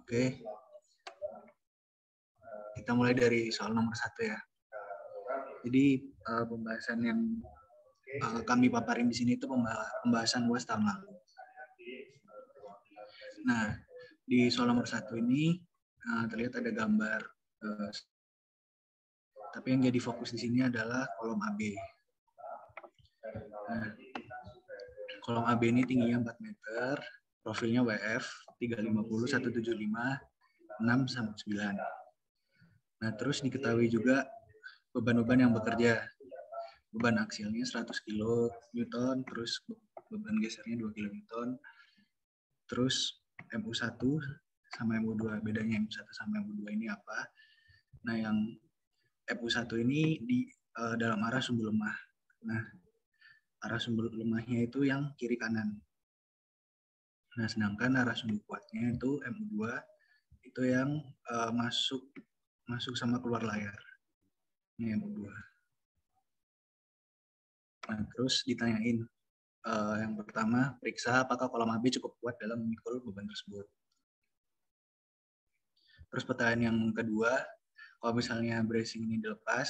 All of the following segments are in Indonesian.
Oke. Kita mulai dari soal nomor 1 ya. Jadi pembahasan yang kami paparin di sini itu pembahasan UAS tahun lalu. Nah, di soal nomor 1 ini terlihat ada gambar, tapi yang jadi fokus di sini adalah kolom AB. Nah, kolom AB ini tingginya 4 meter, profilnya WF 350, 175, 6 sampai 9. Nah, terus diketahui juga beban-beban yang bekerja. Beban aksialnya 100 kN, terus beban gesernya 2 kN. Terus MU1 sama MU2, bedanya MU1 sama MU2 ini apa? Nah, yang MU1 ini di dalam arah sumbu lemah. Nah, arah sumbu lemahnya itu yang kiri kanan. Nah, sedangkan arah sumbu kuatnya itu MU2 itu yang masuk sama keluar layar. Ini MU2. Nah, terus ditanyain yang pertama, periksa apakah kolom AB cukup kuat dalam memikul beban tersebut. Terus pertanyaan yang kedua, kalau misalnya bracing ini dilepas,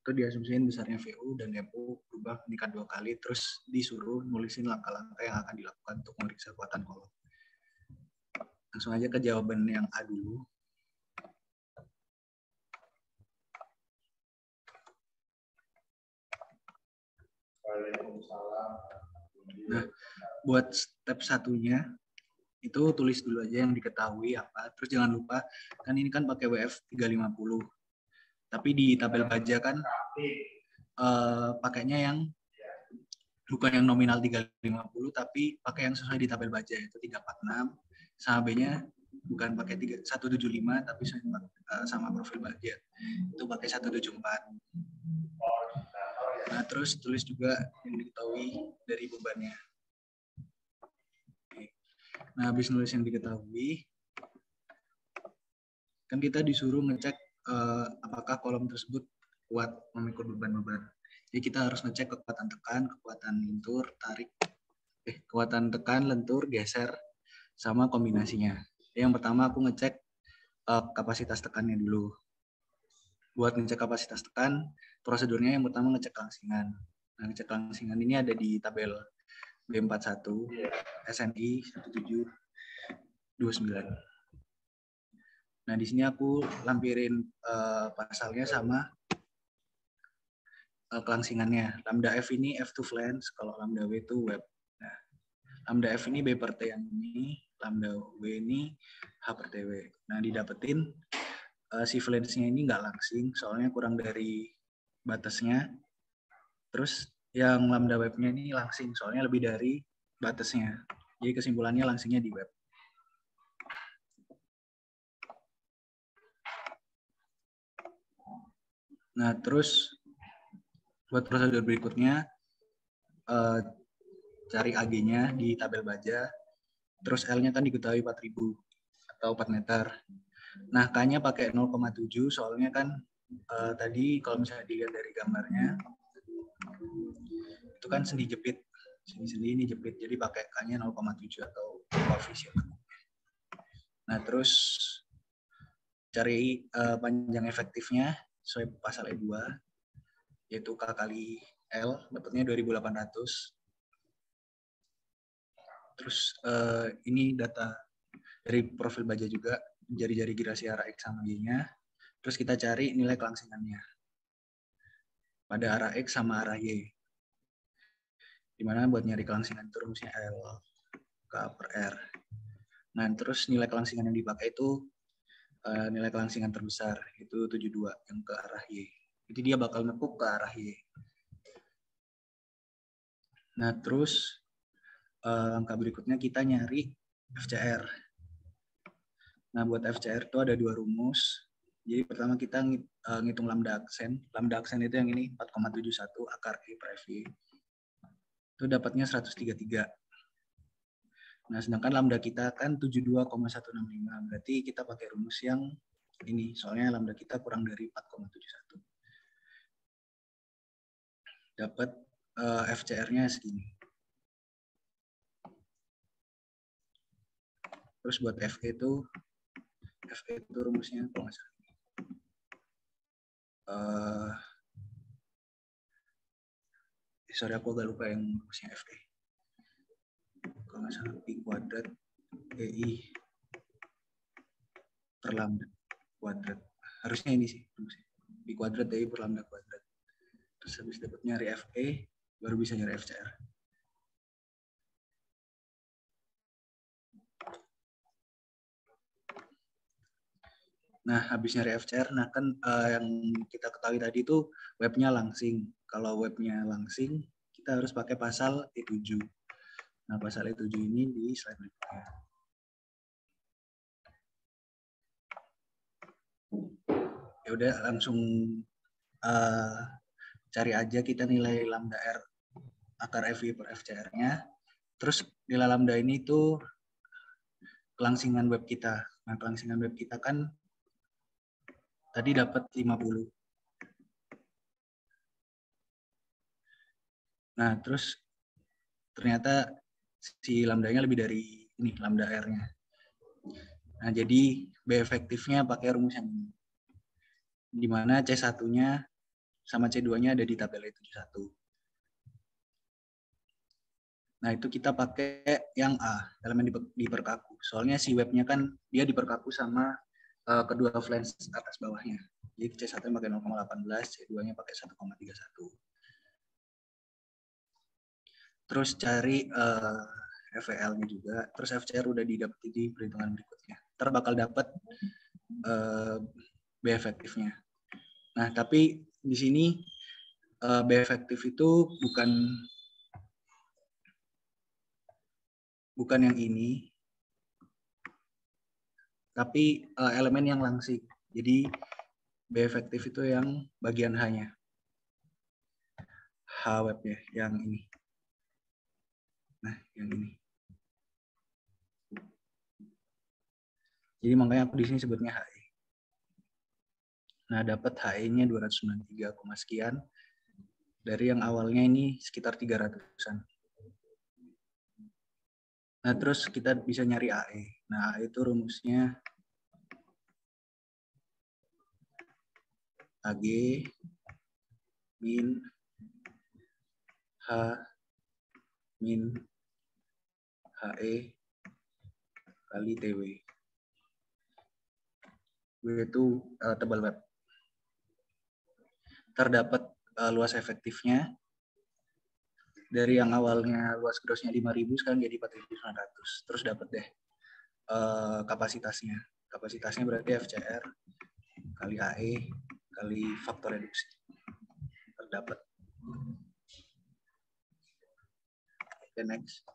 itu diasumsiin besarnya VU dan MU berubah meningkat 2 kali, terus disuruh nulisin langkah-langkah yang akan dilakukan untuk memeriksa kekuatan kolom. Langsung aja ke jawaban yang A dulu. Nah, buat step satunya, itu tulis dulu aja yang diketahui apa. Terus jangan lupa, kan ini kan pakai WF 350. Tapi di tabel baja kan pakainya yang bukan yang nominal 350, tapi pakai yang sesuai di tabel baja, itu 346. Sama B-nya bukan pakai 175, tapi sama profil baja. Itu pakai 174. Nah, terus tulis juga yang diketahui dari bebannya. Nah, habis nulis yang diketahui, kan kita disuruh ngecek apakah kolom tersebut kuat memikul beban-beban. Jadi kita harus ngecek kekuatan tekan, kekuatan lentur, tarik, kekuatan tekan, lentur, geser, sama kombinasinya. Yang pertama aku ngecek kapasitas tekannya dulu. Buat ngecek kapasitas tekan, prosedurnya yang pertama ngecek langsingan. Nah, ngecek langsingan ini ada di tabel B41 SNI 1729. Nah, di sini aku lampirin pasalnya sama kelangsingannya. Lambda F ini F to flange, kalau lambda W itu web. Nah, lambda F ini B per T yang ini, lambda W ini H per TW. Nah, didapetin si flange-nya ini nggak langsing, soalnya kurang dari batasnya. Terus yang lambda web-nya ini langsing, soalnya lebih dari batasnya. Jadi kesimpulannya langsingnya di web. Nah, terus buat prosedur berikutnya, cari AG-nya di tabel baja, terus L-nya kan diketahui 4000 atau 4 meter. Nah, K-nya pakai 0,7, soalnya kan tadi kalau misalnya dilihat dari gambarnya, itu kan sendi jepit. Sendi ini jepit, jadi pakai K-nya 0,7 atau koefisien. Nah, terus cari panjang efektifnya sesuai pasal E2, yaitu K kali L, dapatnya 2800. Terus ini data dari profil baja juga, jari-jari girasi arah X sama Y-nya. Terus kita cari nilai kelangsingannya pada arah X sama arah Y. Dimana buat nyari kelangsingan itu rumusnya L K per R. Nah, terus nilai kelangsingan yang dipakai itu nilai kelangsingan terbesar, itu 72 yang ke arah Y. Jadi dia bakal nekuk ke arah Y. Nah, terus angka berikutnya kita nyari FCR. Nah, buat FCR itu ada 2 rumus. Jadi pertama kita ngitung lambda aksen. Lambda aksen itu yang ini 4,71 akar I per FY. Itu dapatnya 133. Nah, sedangkan lambda kita kan 72,165. Berarti kita pakai rumus yang ini. Soalnya lambda kita kurang dari 4,71. Dapat FCR-nya segini. Terus buat FE itu rumusnya kalau nggak salah. Sorry, aku agak lupa yang rumusnya FE. Kalau nggak salah Pi kuadrat EI per lambda kuadrat. Harusnya ini sih rumusnya. Pi kuadrat EI per lambda kuadrat. Terus habis dapat nyari FE, baru bisa nyari FCR. Nah, habis nyari FCR, nah kan yang kita ketahui tadi itu webnya langsing. Kalau webnya langsing, kita harus pakai pasal E7. Nah, pasal E7 ini di slide berikutnya. Ya udah, langsung cari aja kita nilai lambda R akar FI per FCR-nya. Terus nilai lambda ini tuh kelangsingan web kita. Nah, kelangsingan web kita kan tadi dapat 50. Nah, terus ternyata si lambdanya lebih dari ini, lambda R-nya. Nah, jadi B efektifnya pakai rumus yang ini. Di mana C1-nya sama C2-nya ada di tabel E71. Nah, itu kita pakai yang A, elemen diperkaku. Soalnya si webnya kan dia diperkaku sama kedua flange atas bawahnya. Jadi C1 pakai 0,18, C2-nya pakai 1,31. Terus cari FVL-nya juga. Terus FCR udah didapat di perhitungan berikutnya. Ntar bakal dapat B efektifnya. Nah, tapi di sini B efektif itu bukan yang ini, tapi elemen yang langsing. Jadi B efektif itu yang bagian H-nya. H webnya yang ini. Nah, yang ini. Jadi makanya aku di sini sebutnya HE. Nah, dapat HE-nya 293, sekian. Dari yang awalnya ini sekitar 300-an. Nah, terus kita bisa nyari AE. Nah, AE itu rumusnya AG min H min HE kali TW. W itu tebal web. Terdapat luas efektifnya dari yang awalnya luas grossnya 5.000 sekarang jadi 4.900. Terus dapat deh kapasitasnya. Kapasitasnya berarti FCR kali AE kali faktor reduksi. Terdapat. Oke, next.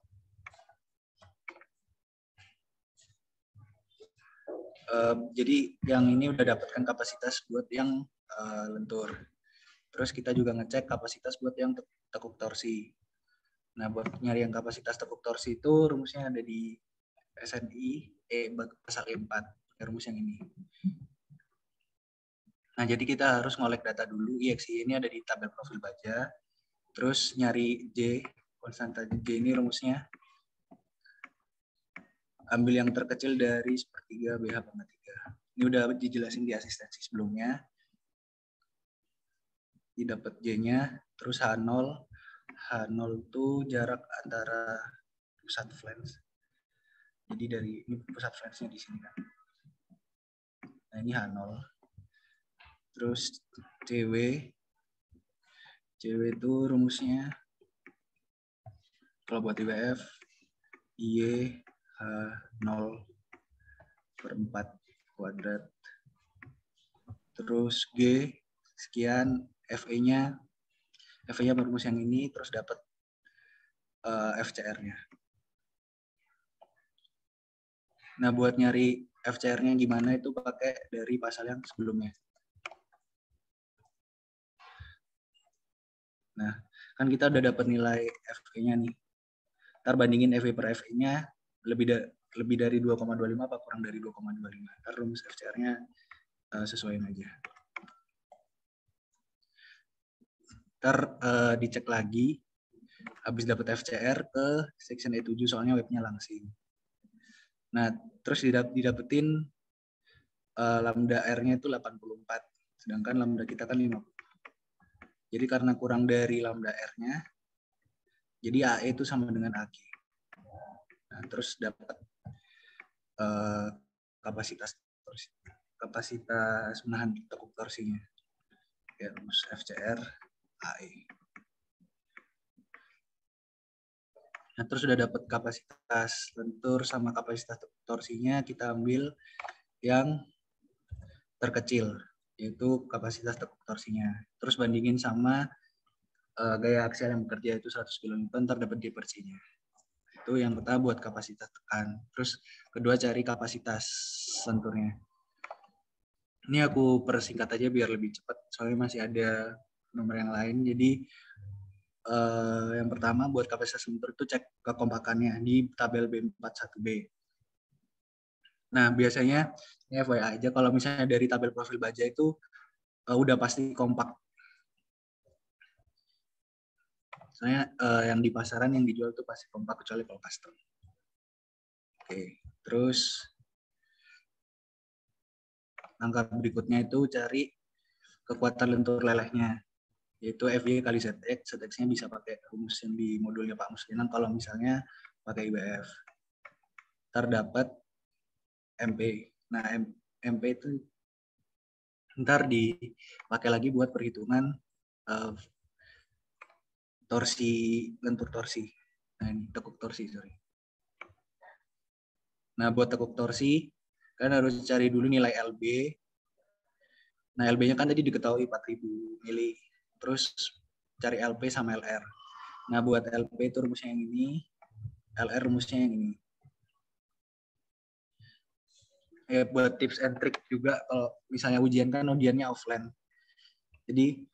Jadi yang ini udah dapatkan kapasitas buat yang lentur. Terus kita juga ngecek kapasitas buat yang tekuk torsi. Nah, buat nyari yang kapasitas tekuk torsi itu rumusnya ada di SNI pasal E4, rumus yang ini. Nah, jadi kita harus ngolek data dulu. IXI ini ada di tabel profil baja. Terus nyari J, konstanta J ini rumusnya. Ambil yang terkecil dari 1/3 BH per 3. Ini udah dijelasin di asistensi sebelumnya. Didapat J-nya, terus H0. H0 itu jarak antara pusat flange. Jadi dari ini pusat flange-nya di sini kan. Nah, ini H0. Terus CW itu rumusnya kalau buat IWF IY H0 per 4 kuadrat. Terus G sekian, FE-nya merumus yang ini, terus dapat FCR-nya. Nah, buat nyari FCR-nya gimana itu pakai dari pasal yang sebelumnya. Nah, kan kita udah dapat nilai FE-nya nih. Ntar bandingin FE per FE-nya lebih dari 2,25 apa kurang dari 2,25. Ntar rumus FCR-nya sesuaiin aja. Ntar dicek lagi habis dapat FCR ke section E7 soalnya webnya langsing. Nah, terus didapetin lambda R-nya itu 84, sedangkan lambda kita kan 50. Jadi karena kurang dari lambda R-nya, jadi AE itu sama dengan AG. Nah, terus dapat kapasitas menahan tekuk torsinya. Ya, rumus FCR AE. Nah, terus sudah dapat kapasitas lentur sama kapasitas torsinya, kita ambil yang terkecil, yaitu kapasitas tekuk torsinya. Terus bandingin sama gaya aksial yang bekerja itu 100 kN, ntar dapat G/C-nya. Itu yang kita buat kapasitas tekan. Terus kedua cari kapasitas lenturnya. Ini aku persingkat aja biar lebih cepat, soalnya masih ada nomor yang lain. Jadi yang pertama buat kapasitas lentur itu cek kekompakannya di tabel B41B. Nah, biasanya ini FYI aja, kalau misalnya dari tabel profil baja itu udah pasti kompak. Soalnya yang di pasaran yang dijual itu pasti kompak kecuali kalau custom. Oke, terus langkah berikutnya itu cari kekuatan lentur lelehnya, yaitu FY kali ZX. ZX-nya bisa pakai rumus yang di modulnya Pak Muslinan kalau misalnya pakai IBF. Terdapat MP. Nah, MP itu ntar dipakai lagi buat perhitungan torsi, lentur torsi. Nah, ini tekuk torsi, sorry. Nah, buat tekuk torsi, kan harus cari dulu nilai LB. Nah, LB-nya kan tadi diketahui 4000 mili. Terus cari LP sama LR. Nah, buat LP itu rumusnya yang ini, LR rumusnya yang ini. Buat tips and trick juga, kalau misalnya ujian kan ujiannya offline. Jadi,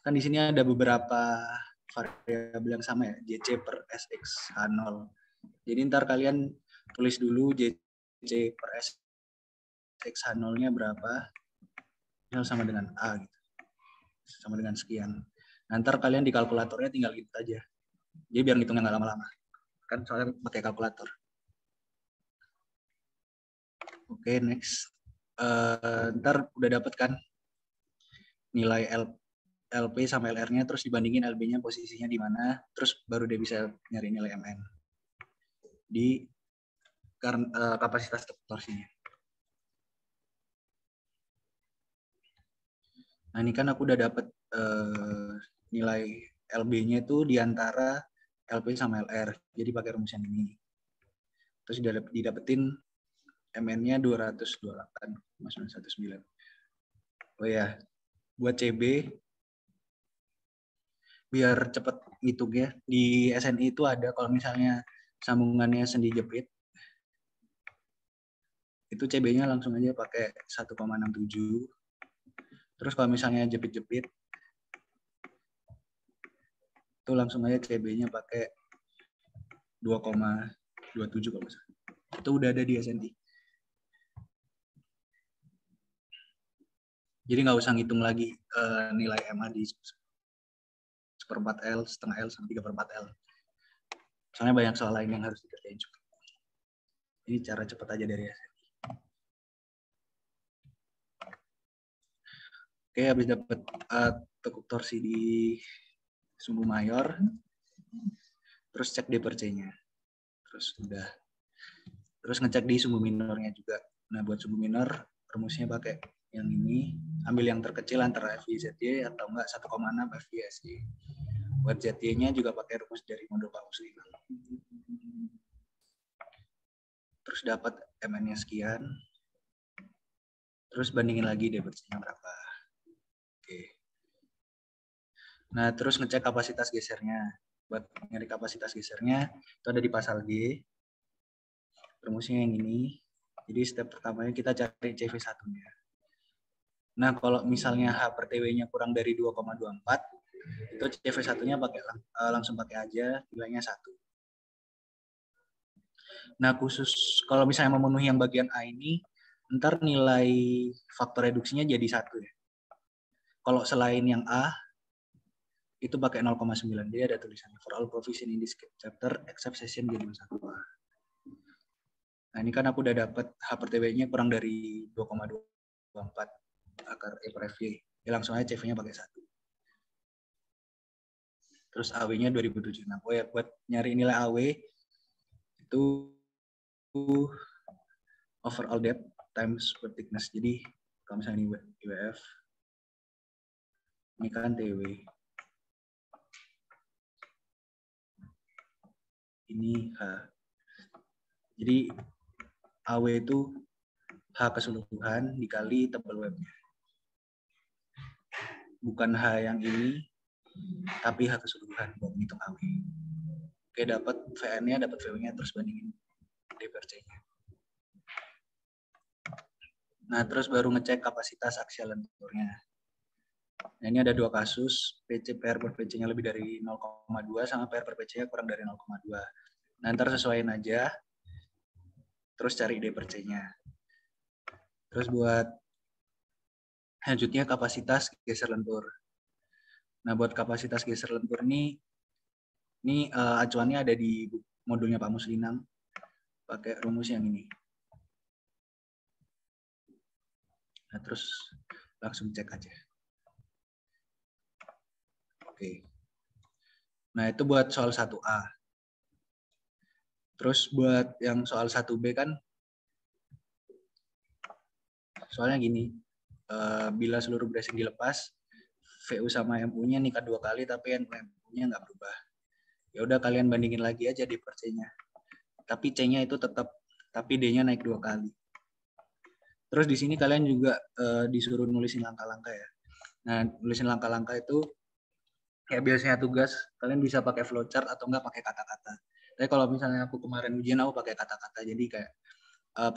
kan di sini ada beberapa variabel yang sama ya, JC per SX H0. Jadi ntar kalian tulis dulu JC per SX H0-nya berapa, misal sama dengan A gitu. Sama dengan sekian. Nah, ntar kalian di kalkulatornya tinggal gitu aja. Jadi biar ngitungnya nggak lama-lama. Kan soalnya pakai kalkulator. Oke, next. Ntar udah dapet kan nilai LP sama LR-nya, terus dibandingin LB-nya posisinya di mana, terus baru dia bisa nyari nilai MN di kapasitas torsinya. Nah, ini kan aku udah dapet nilai LB-nya itu di antara LP sama LR, jadi pakai rumus yang ini. Terus didapetin MN-nya 228,919. Oh ya, buat CB, biar cepet ngitungnya, di SNI itu ada kalau misalnya sambungannya sendi jepit, itu CB-nya langsung aja pakai 1,67. Terus kalau misalnya jepit-jepit, itu langsung aja CB-nya pakai 2,27 kalau misalnya. Itu udah ada di SNI. Jadi nggak usah ngitung lagi nilai MA di 1/4L, setengah L, sampai 3/4L. Soalnya banyak soal lain yang harus dikerjain juga. Ini cara cepat aja dari SNI. Oke, habis dapat tekuk torsi di sumbu mayor, terus cek D/C-nya. Terus udah. Terus ngecek di sumbu minornya juga. Nah, buat sumbu minor, rumusnya pakai yang ini. Ambil yang terkecil antara FY/ZY atau enggak 1,6 FY/SY. Buat ZY-nya juga pakai rumus dari modul Pak Musliman. Terus dapat MN-nya sekian. Terus bandingin lagi D/C-nya berapa. Oke. Nah, terus ngecek kapasitas gesernya. Buat nyari kapasitas gesernya, itu ada di pasal G. Rumusnya yang ini. Jadi step pertamanya kita cari CV1-nya. Nah, kalau misalnya H/TW-nya kurang dari 2,24, itu CV1-nya langsung pakai aja, nilainya 1. Nah, khusus kalau misalnya memenuhi yang bagian A ini, ntar nilai faktor reduksinya jadi 1 ya. Kalau selain yang A, itu pakai 0,9. Jadi ada tulisannya, for all provision in this chapter, except section G21. Nah, ini kan aku udah dapat H per TW-nya kurang dari 2,24 akar E per FY. Ya, langsung aja CV-nya pakai 1. Terus AW-nya 2076. Oh ya, buat nyari nilai AW itu overall depth times width thickness. Jadi kalau misalnya ini IWF, ini kan TW. Ini H. Jadi AW itu H keseluruhan dikali tebal webnya. Bukan H yang ini, tapi H keseluruhan buat menghitung AW. Oke, dapat VN-nya, dapat VW-nya, terus bandingin D per C-nya. Nah, terus baru ngecek kapasitas aksial lenturnya. Nah, ini ada 2 kasus, PC PR per PC-nya lebih dari 0,2 sama PR per PC-nya kurang dari 0,2. Nah, ntar sesuaiin aja, terus cari D per C-nya. Terus buat selanjutnya kapasitas geser lentur. Nah, buat kapasitas geser lentur ini acuannya ada di modulnya Pak Muslinang, pakai rumus yang ini. Nah, terus langsung cek aja. Oke. Nah, itu buat soal 1A. Terus buat yang soal 1B kan, soalnya gini, bila seluruh bracing dilepas, VU sama MU-nya nikah 2 kali, tapi MU-nya nggak berubah. Ya udah kalian bandingin lagi aja di per C-nya. Tapi C-nya itu tetap, tapi D-nya naik 2 kali. Terus di sini kalian juga disuruh nulisin langkah-langkah ya. Nah, nulisin langkah-langkah itu kayak biasanya tugas, kalian bisa pakai flowchart atau enggak pakai kata-kata. Tapi kalau misalnya aku kemarin ujian, aku pakai kata-kata. Jadi kayak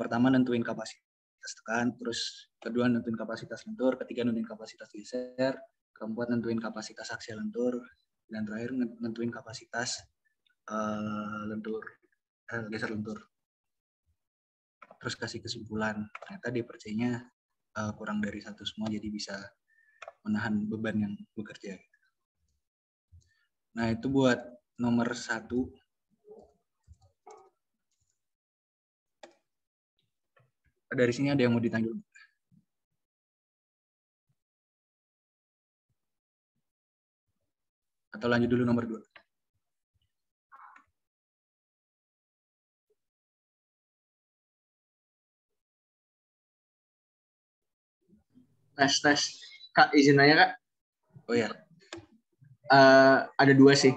pertama nentuin kapasitas tekan, terus kedua nentuin kapasitas lentur, ketiga nentuin kapasitas geser, keempat nentuin kapasitas aksial lentur, dan terakhir nentuin kapasitas geser lentur. Terus kasih kesimpulan, ternyata D per C-nya kurang dari 1 semua, jadi bisa menahan beban yang bekerja. Nah, itu buat nomor 1. Dari sini ada yang mau ditanya dulu? Atau lanjut dulu nomor 2? Tes. Kak, izin nanya, Kak. Oh ya. Ada 2 sih.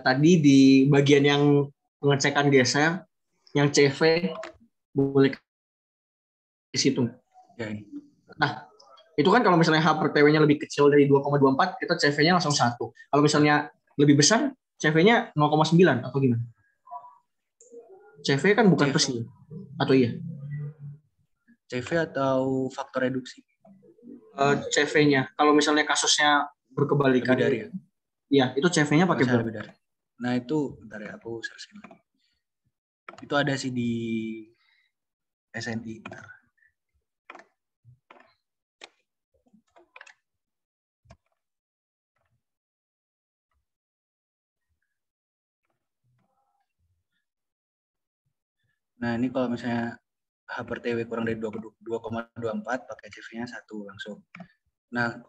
Tadi di bagian yang pengecekan geser, yang CV boleh di situ. Ya. Nah, itu kan kalau misalnya H per TW-nya lebih kecil dari 2,24, kita CV-nya langsung 1. Kalau misalnya lebih besar, CV-nya 0,9 atau gimana? CV kan bukan persi, atau iya? CV atau faktor reduksi? CV-nya. Kalau misalnya kasusnya berkebalikan. Lebih dari ya? Iya, itu CV-nya pakai berapa? Lebih dari. Nah, itu bentar ya, aku searching lagi. Itu ada sih di SNI. Bentar. Nah, ini kalau misalnya H per TW kurang dari 2,24 pakai CV-nya 1 langsung. Nah,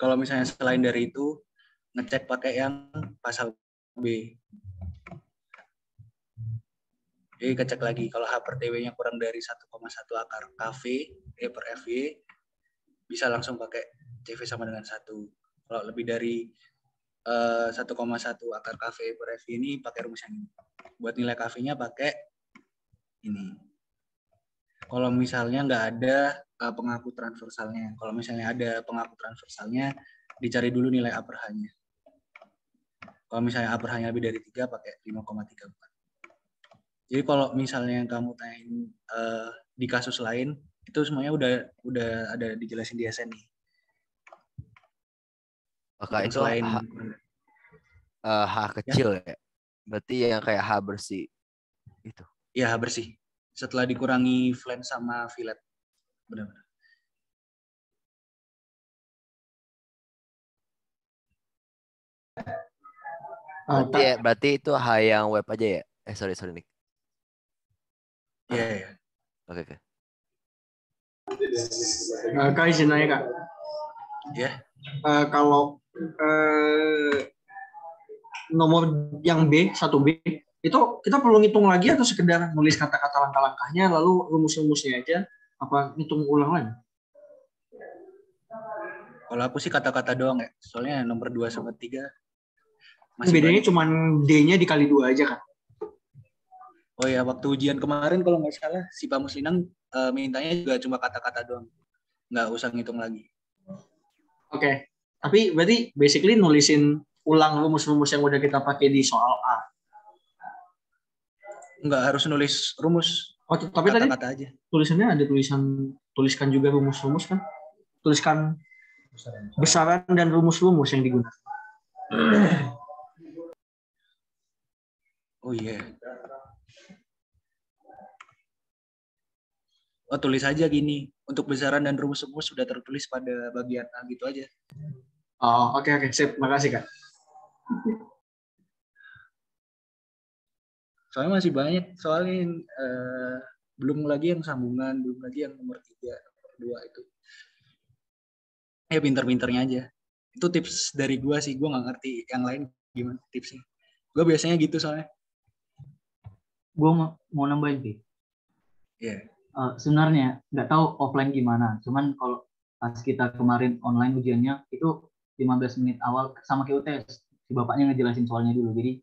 kalau misalnya selain dari itu ngecek pakai yang pasal B. Jadi kecek lagi kalau H per TW-nya kurang dari 1,1 akar KV E per FY bisa langsung pakai CV sama dengan 1. Kalau lebih dari 1,1 akar KV E per FY ini pakai rumus yang ini. Buat nilai KV-nya pakai ini. Kalau misalnya nggak ada pengaku transversalnya. Kalau misalnya ada pengaku transversalnya, dicari dulu nilai A per H-nya. Kalau misalnya A per H-nya lebih dari 3, pakai 5,34. Jadi kalau misalnya yang kamu tanyain di kasus lain, itu semuanya udah ada dijelasin di SNI. Maka yang itu selain H kecil ya? Berarti yang kayak H bersih itu. Ya, H bersih. Setelah dikurangi flange sama fillet. Benar-benar. Berarti itu H yang web aja ya? Sorry Nick. Iya, iya. Oke, oke. Kak izin nanya Kak. Ya. Kalau nomor yang B, 1B, itu kita perlu ngitung lagi atau sekedar nulis kata-kata langkah-langkahnya lalu rumus-rumusnya aja, apa ngitung ulang lagi? Kalau aku sih kata-kata doang ya. Soalnya nomor 2 sama 3 masih Bedanya banyak. cuma D-nya dikali 2 aja kan? Oh ya, waktu ujian kemarin kalau nggak salah si Pak Muslinang mintanya juga cuma kata-kata doang. Nggak usah ngitung lagi. Oke. Tapi berarti basically nulisin ulang rumus-rumus yang udah kita pakai di soal A. Nggak harus nulis rumus. Oh, tapi tadi Kata-kata aja. tulisannya ada tuliskan juga rumus-rumus kan? Tuliskan besaran dan rumus-rumus yang digunakan. Oh iya. Oh, tulis aja gini. Untuk besaran dan rumus-rumus sudah tertulis pada bagian A gitu aja. Oh, oke, sip. Makasih, Kak. Soalnya masih banyak. Soalnya belum lagi yang sambungan, belum lagi yang nomor 3, nomor 2 itu. Ya pinter-pinternya aja. Itu tips dari gue sih. Gue nggak ngerti yang lain gimana tipsnya. Gue biasanya gitu soalnya. Gue mau nambahin sih. Iya. Sebenarnya nggak tahu offline gimana. Cuman kalau pas kita kemarin online ujiannya itu 15 menit awal sama kayak UTS. Si bapaknya ngejelasin soalnya dulu. Jadi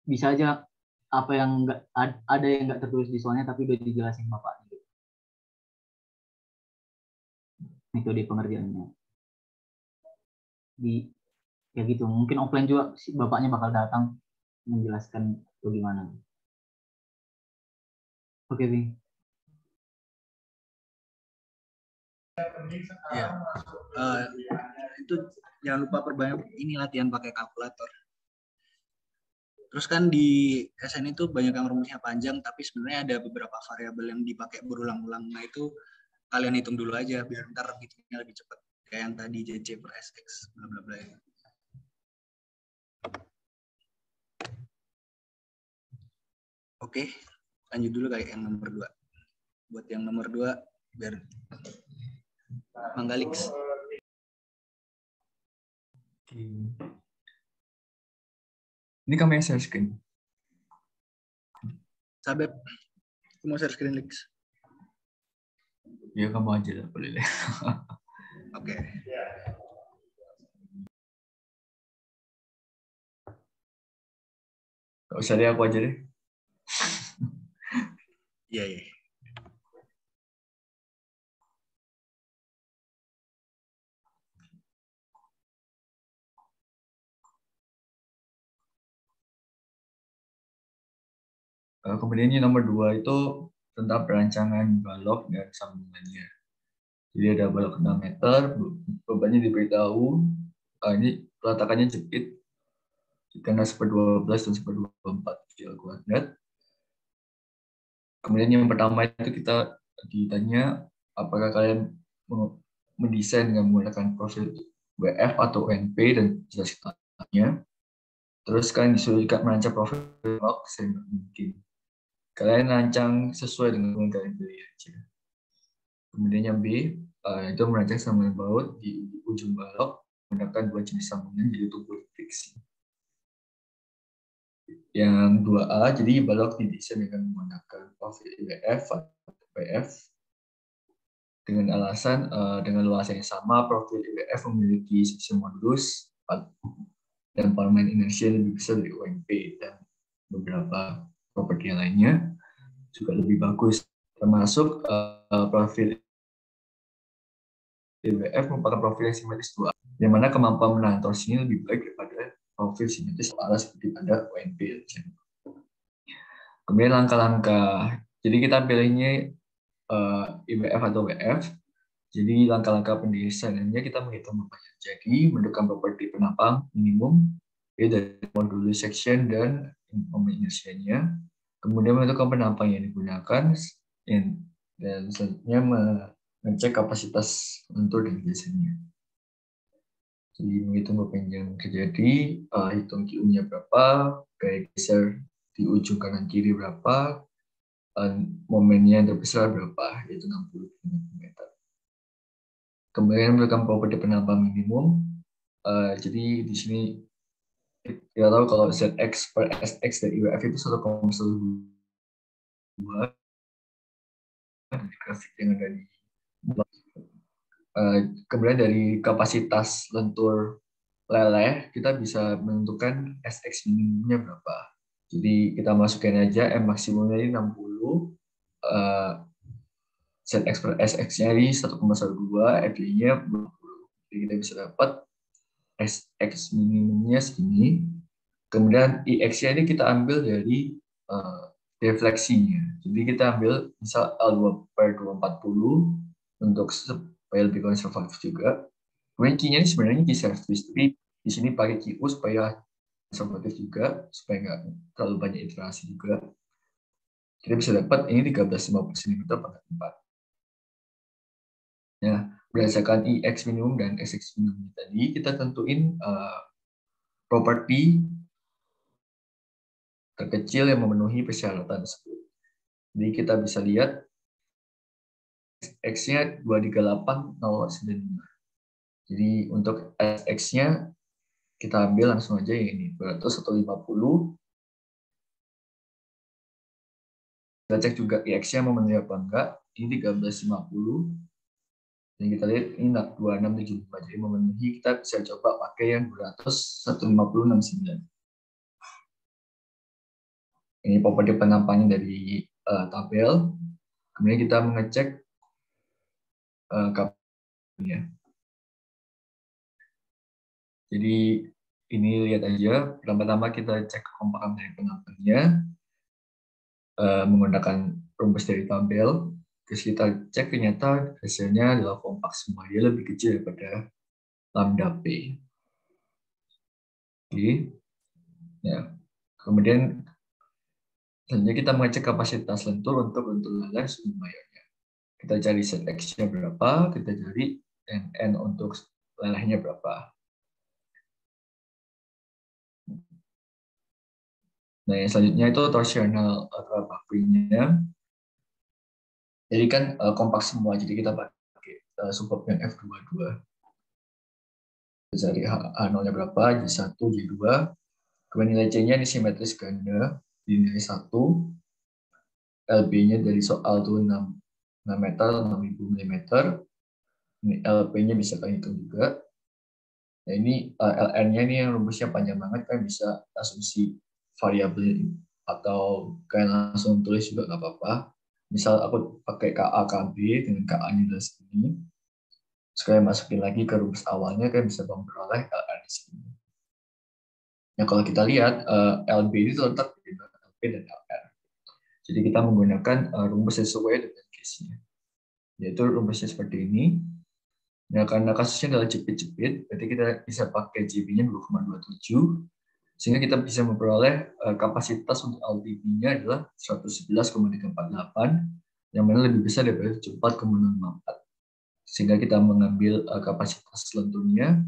bisa aja apa yang nggak ada yang nggak tertulis di soalnya tapi udah dijelasin bapaknya. Gitu. Metode pengerjaannya. Ya gitu. Mungkin offline juga si bapaknya bakal datang menjelaskan bagaimana. Oke, Bing. Iya. Itu jangan lupa perbanyak ini latihan pakai kalkulator. Terus kan di SN itu banyak yang rumusnya panjang, tapi sebenarnya ada beberapa variabel yang dipakai berulang-ulang. Nah itu kalian hitung dulu aja biar ntar hitungnya lebih cepat. Kayak yang tadi JC per SX, bla bla bla. Oke, lanjut dulu kayak yang nomor 2. Buat yang nomor 2 biar Manggalix. Ini kami share screen. Sabep, aku mau share screen Lix. Ya kamu aja lah boleh. Oke. Gak usah deh, aku aja deh. Iya, iya. Kemudian yang nomor 2 itu tentang perancangan balok dan sambungannya. Jadi ada balok 6 meter, bebannya diberitahu, ini peletakannya jepit, karena 1/12 dan 1/24 kg. Kemudian yang pertama itu kita ditanya apakah kalian mendesain dengan menggunakan profil WF atau UNP dan jelas katanya. Terus kalian disuruh juga merancang profil balok sehingga mungkin. Kalian rancang sesuai dengan yang kalian pilih aja. Kemudian yang B, itu merancang sambungan baut di ujung balok menggunakan 2 jenis sambungan yaitu bolt friksi. Yang 2A, jadi balok didesain dengan menggunakan profil IWF atau PF dengan alasan dengan luasan yang sama, profil IWF memiliki sisi modulus dan parlemen inersia lebih besar dari UMP dan beberapa properti lainnya juga lebih bagus, termasuk profil IWF merupakan profil yang simetris 2, yang mana kemampuan menahan torsinya lebih baik daripada profil simetris ala seperti pada UNP. Kemudian langkah-langkah, jadi kita pilihnya IWF atau WF. Jadi langkah-langkah pendesainannya kita menghitung bebannya. Jadi menentukan properti penapang minimum dari modulus section dan inersianya. Kemudian menentukan penapang yang digunakan dan selanjutnya mengecek kapasitas lentur dan biasanya. Jadi menghitung beban yang terjadi, hitung Q-nya berapa, gaya geser di ujung kanan kiri berapa, momennya yang terbesar berapa, yaitu 60 km. Kemudian berikan properti penambah minimum. Jadi di sini kita tahu kalau ZX per SX dari IWF itu 1,12 dari grafik yang ada di kemudian dari kapasitas lentur leleh kita bisa menentukan SX minimumnya berapa. Jadi kita masukkan aja M maksimumnya ini 60, ZX per SX-nya ini 1,12, FY-nya 20. Jadi kita bisa dapat SX minimumnya segini. Kemudian IX-nya ini kita ambil dari defleksinya. Jadi kita ambil misal L2 per 240 untuk supaya lebih konservatif juga. Kemudian Q-nya ini sebenarnya Q service, tapi di sini pakai QU supaya konservatif juga, supaya nggak terlalu banyak iterasi juga. Kita bisa dapat ini 1350 cm per 4. Nah, berdasarkan IX minimum dan SX minimum tadi, kita tentuin properti terkecil yang memenuhi persyaratan tersebut. Jadi kita bisa lihat X-nya 238,095. Jadi untuk SX-nya kita ambil langsung aja yang ini, 200 Kita cek juga IX-nya memenuhi apa enggak. Ini 1350. Dan kita lihat ini 2675. Jadi memenuhi, kita bisa coba pakai yang 200 150 69. Ini properti penampakannya dari tabel. Kemudian kita mengecek kapasitasnya. Jadi ini lihat aja. Pertama-tama kita cek kekompakan dari penampakannya menggunakan rumus dari tabel. Terus kita cek ternyata hasilnya adalah kompak semua. Dia lebih kecil daripada lambda P. Oke. Ya. Kemudian selanjutnya kita mengecek kapasitas lentur untuk lentur leleh sumbu mayatnya. Kita cari set X-nya berapa, kita cari N untuk lelehnya berapa. Nah, yang selanjutnya itu torsional bakrinya. Jadi kan kompak semua, jadi kita pakai subbab yang F22. Kita cari H0-nya berapa, J1, J2. Kemudian nilai C-nya ini simetris ganda, di nilai 1. LB-nya dari soal itu 6 meter, 6000 mm. Ini LP-nya bisa kalian hitung juga. Nah, ini LN-nya ini yang rumusnya panjang banget, kan bisa asumsi variabel atau kalian langsung tulis juga nggak apa-apa. Misal aku pakai KA KB dengan KA-nya adalah segini. Sekalian masukin lagi ke rumus awalnya, kalian bisa memperoleh LN di sini. Nah, kalau kita lihat LB ini terletak di LP dan LR. Jadi kita menggunakan rumus sesuai dengan case-nya. Yaitu rumusnya seperti ini. Nah, karena kasusnya adalah jepit-jepit, berarti kita bisa pakai JB-nya 2,27, sehingga kita bisa memperoleh kapasitas untuk LTP-nya adalah 111,348, yang mana lebih besar daripada 4,04. Sehingga kita mengambil kapasitas lenturnya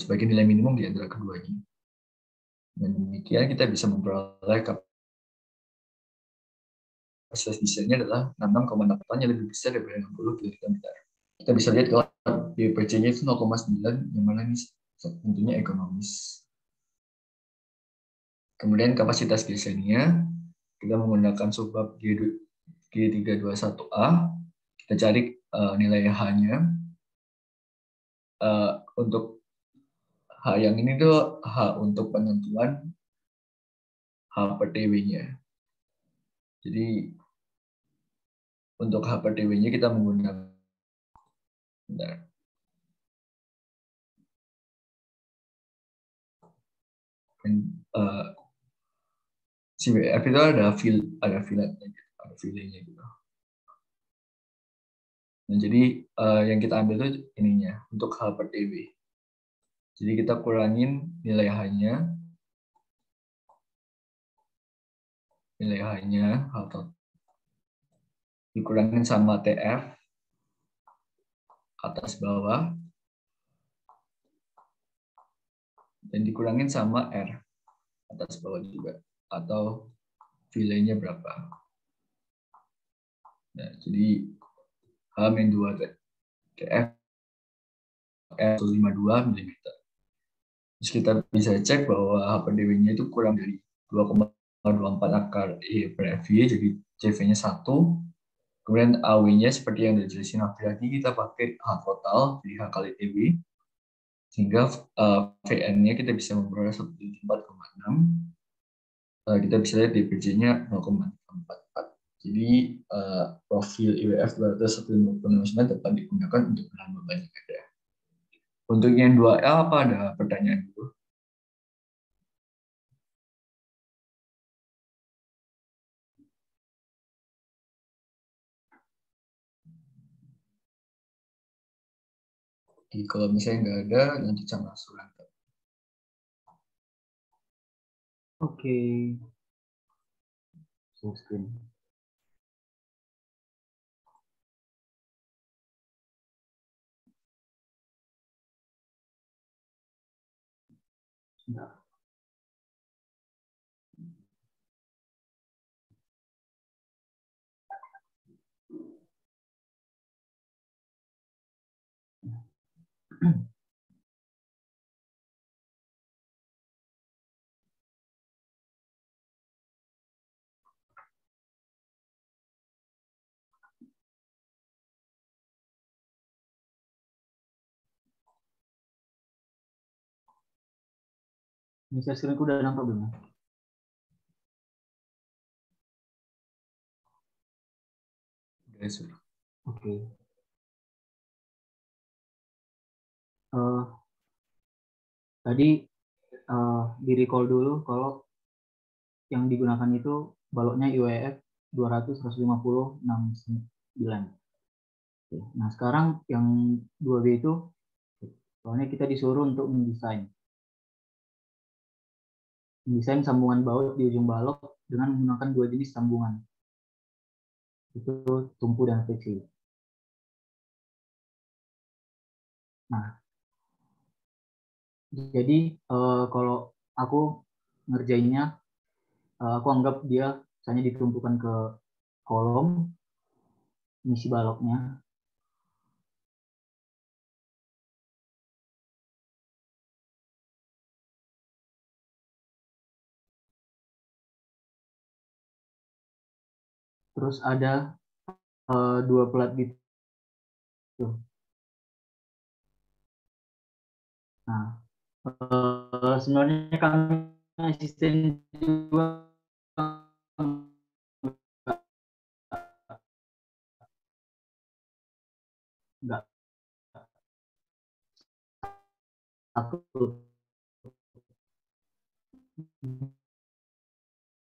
sebagai nilai minimum di antara keduanya. Dan demikian kita bisa memperoleh kapasitas desainnya adalah 66,8, yang lebih besar daripada 60 km. Kita bisa lihat kalau DPC-nya itu 0,9, yang mana ini tentunya ekonomis. Kemudian kapasitas desainnya, kita menggunakan subbab G321A. Kita cari nilai H-nya. Untuk H yang ini tuh H untuk penentuan H per TW-nya. Jadi untuk H per TW-nya kita menggunakan CWF itu ada filenya gitu. Nah, jadi yang kita ambil itu ininya untuk H per TW. Jadi kita kurangin nilai H-nya, dikurangin sama TF atas bawah, dan dikurangin sama R atas bawah juga, atau filenya berapa. Nah, jadi H-2 TF 52 mm. Terus kita bisa cek bahwa HPDW-nya itu kurang dari 2,24 akar E per FY, jadi CV-nya 1. Kemudian AW-nya seperti yang dijelasin tadi, kita pakai H total, jadi H kali TB. Sehingga VN-nya kita bisa memperoleh 174,6. Kita bisa lihat DPJ-nya 0,44. Jadi profil IWF 200 dapat digunakan untuk menambah banyak ada. Untuk yang 2L apa ada pertanyaan dulu? Oke, kalau misalnya nggak ada, lanjut sama Suranta. Oke. Share screen. Sebentar. Ini share screen udah nampak belum? Udah, sudah. Oke. Tadi di recall dulu kalau yang digunakan itu baloknya IWF 200 150 69. Oke. Nah, sekarang yang 2B itu soalnya kita disuruh untuk mendesain sambungan baut di ujung balok dengan menggunakan dua jenis sambungan. Itu tumpu dan friksi. Nah, jadi kalau aku ngerjainnya, aku anggap dia misalnya ditumpukan ke kolom, misi baloknya. Terus ada dua pelat gitu. Nah, sebenarnya kami asisten juga nggak takut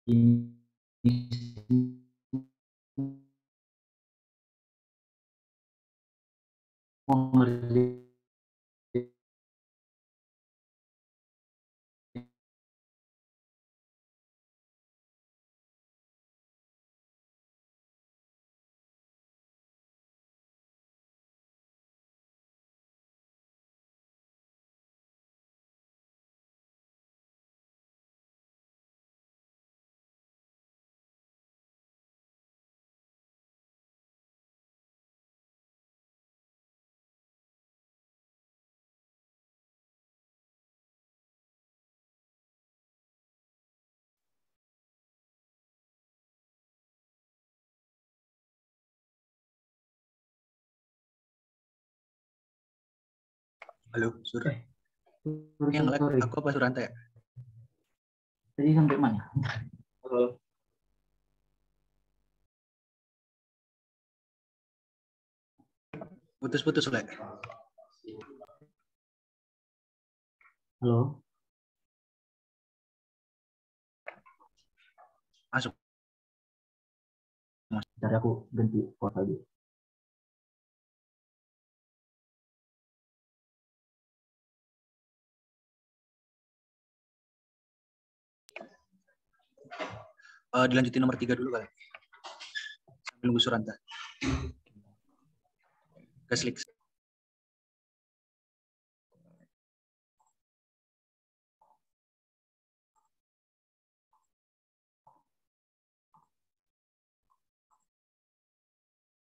ini mengerjakan. Halo, Sur. Ini yang lag, Sorry, aku apa Suranta ya? tadi sampai mana? Putus-putus, lag. Halo, Masuk. bentar aku ganti kuota lagi. Dilanjutin nomor 3 dulu kali. Sambil nunggu Suranta. Keslik.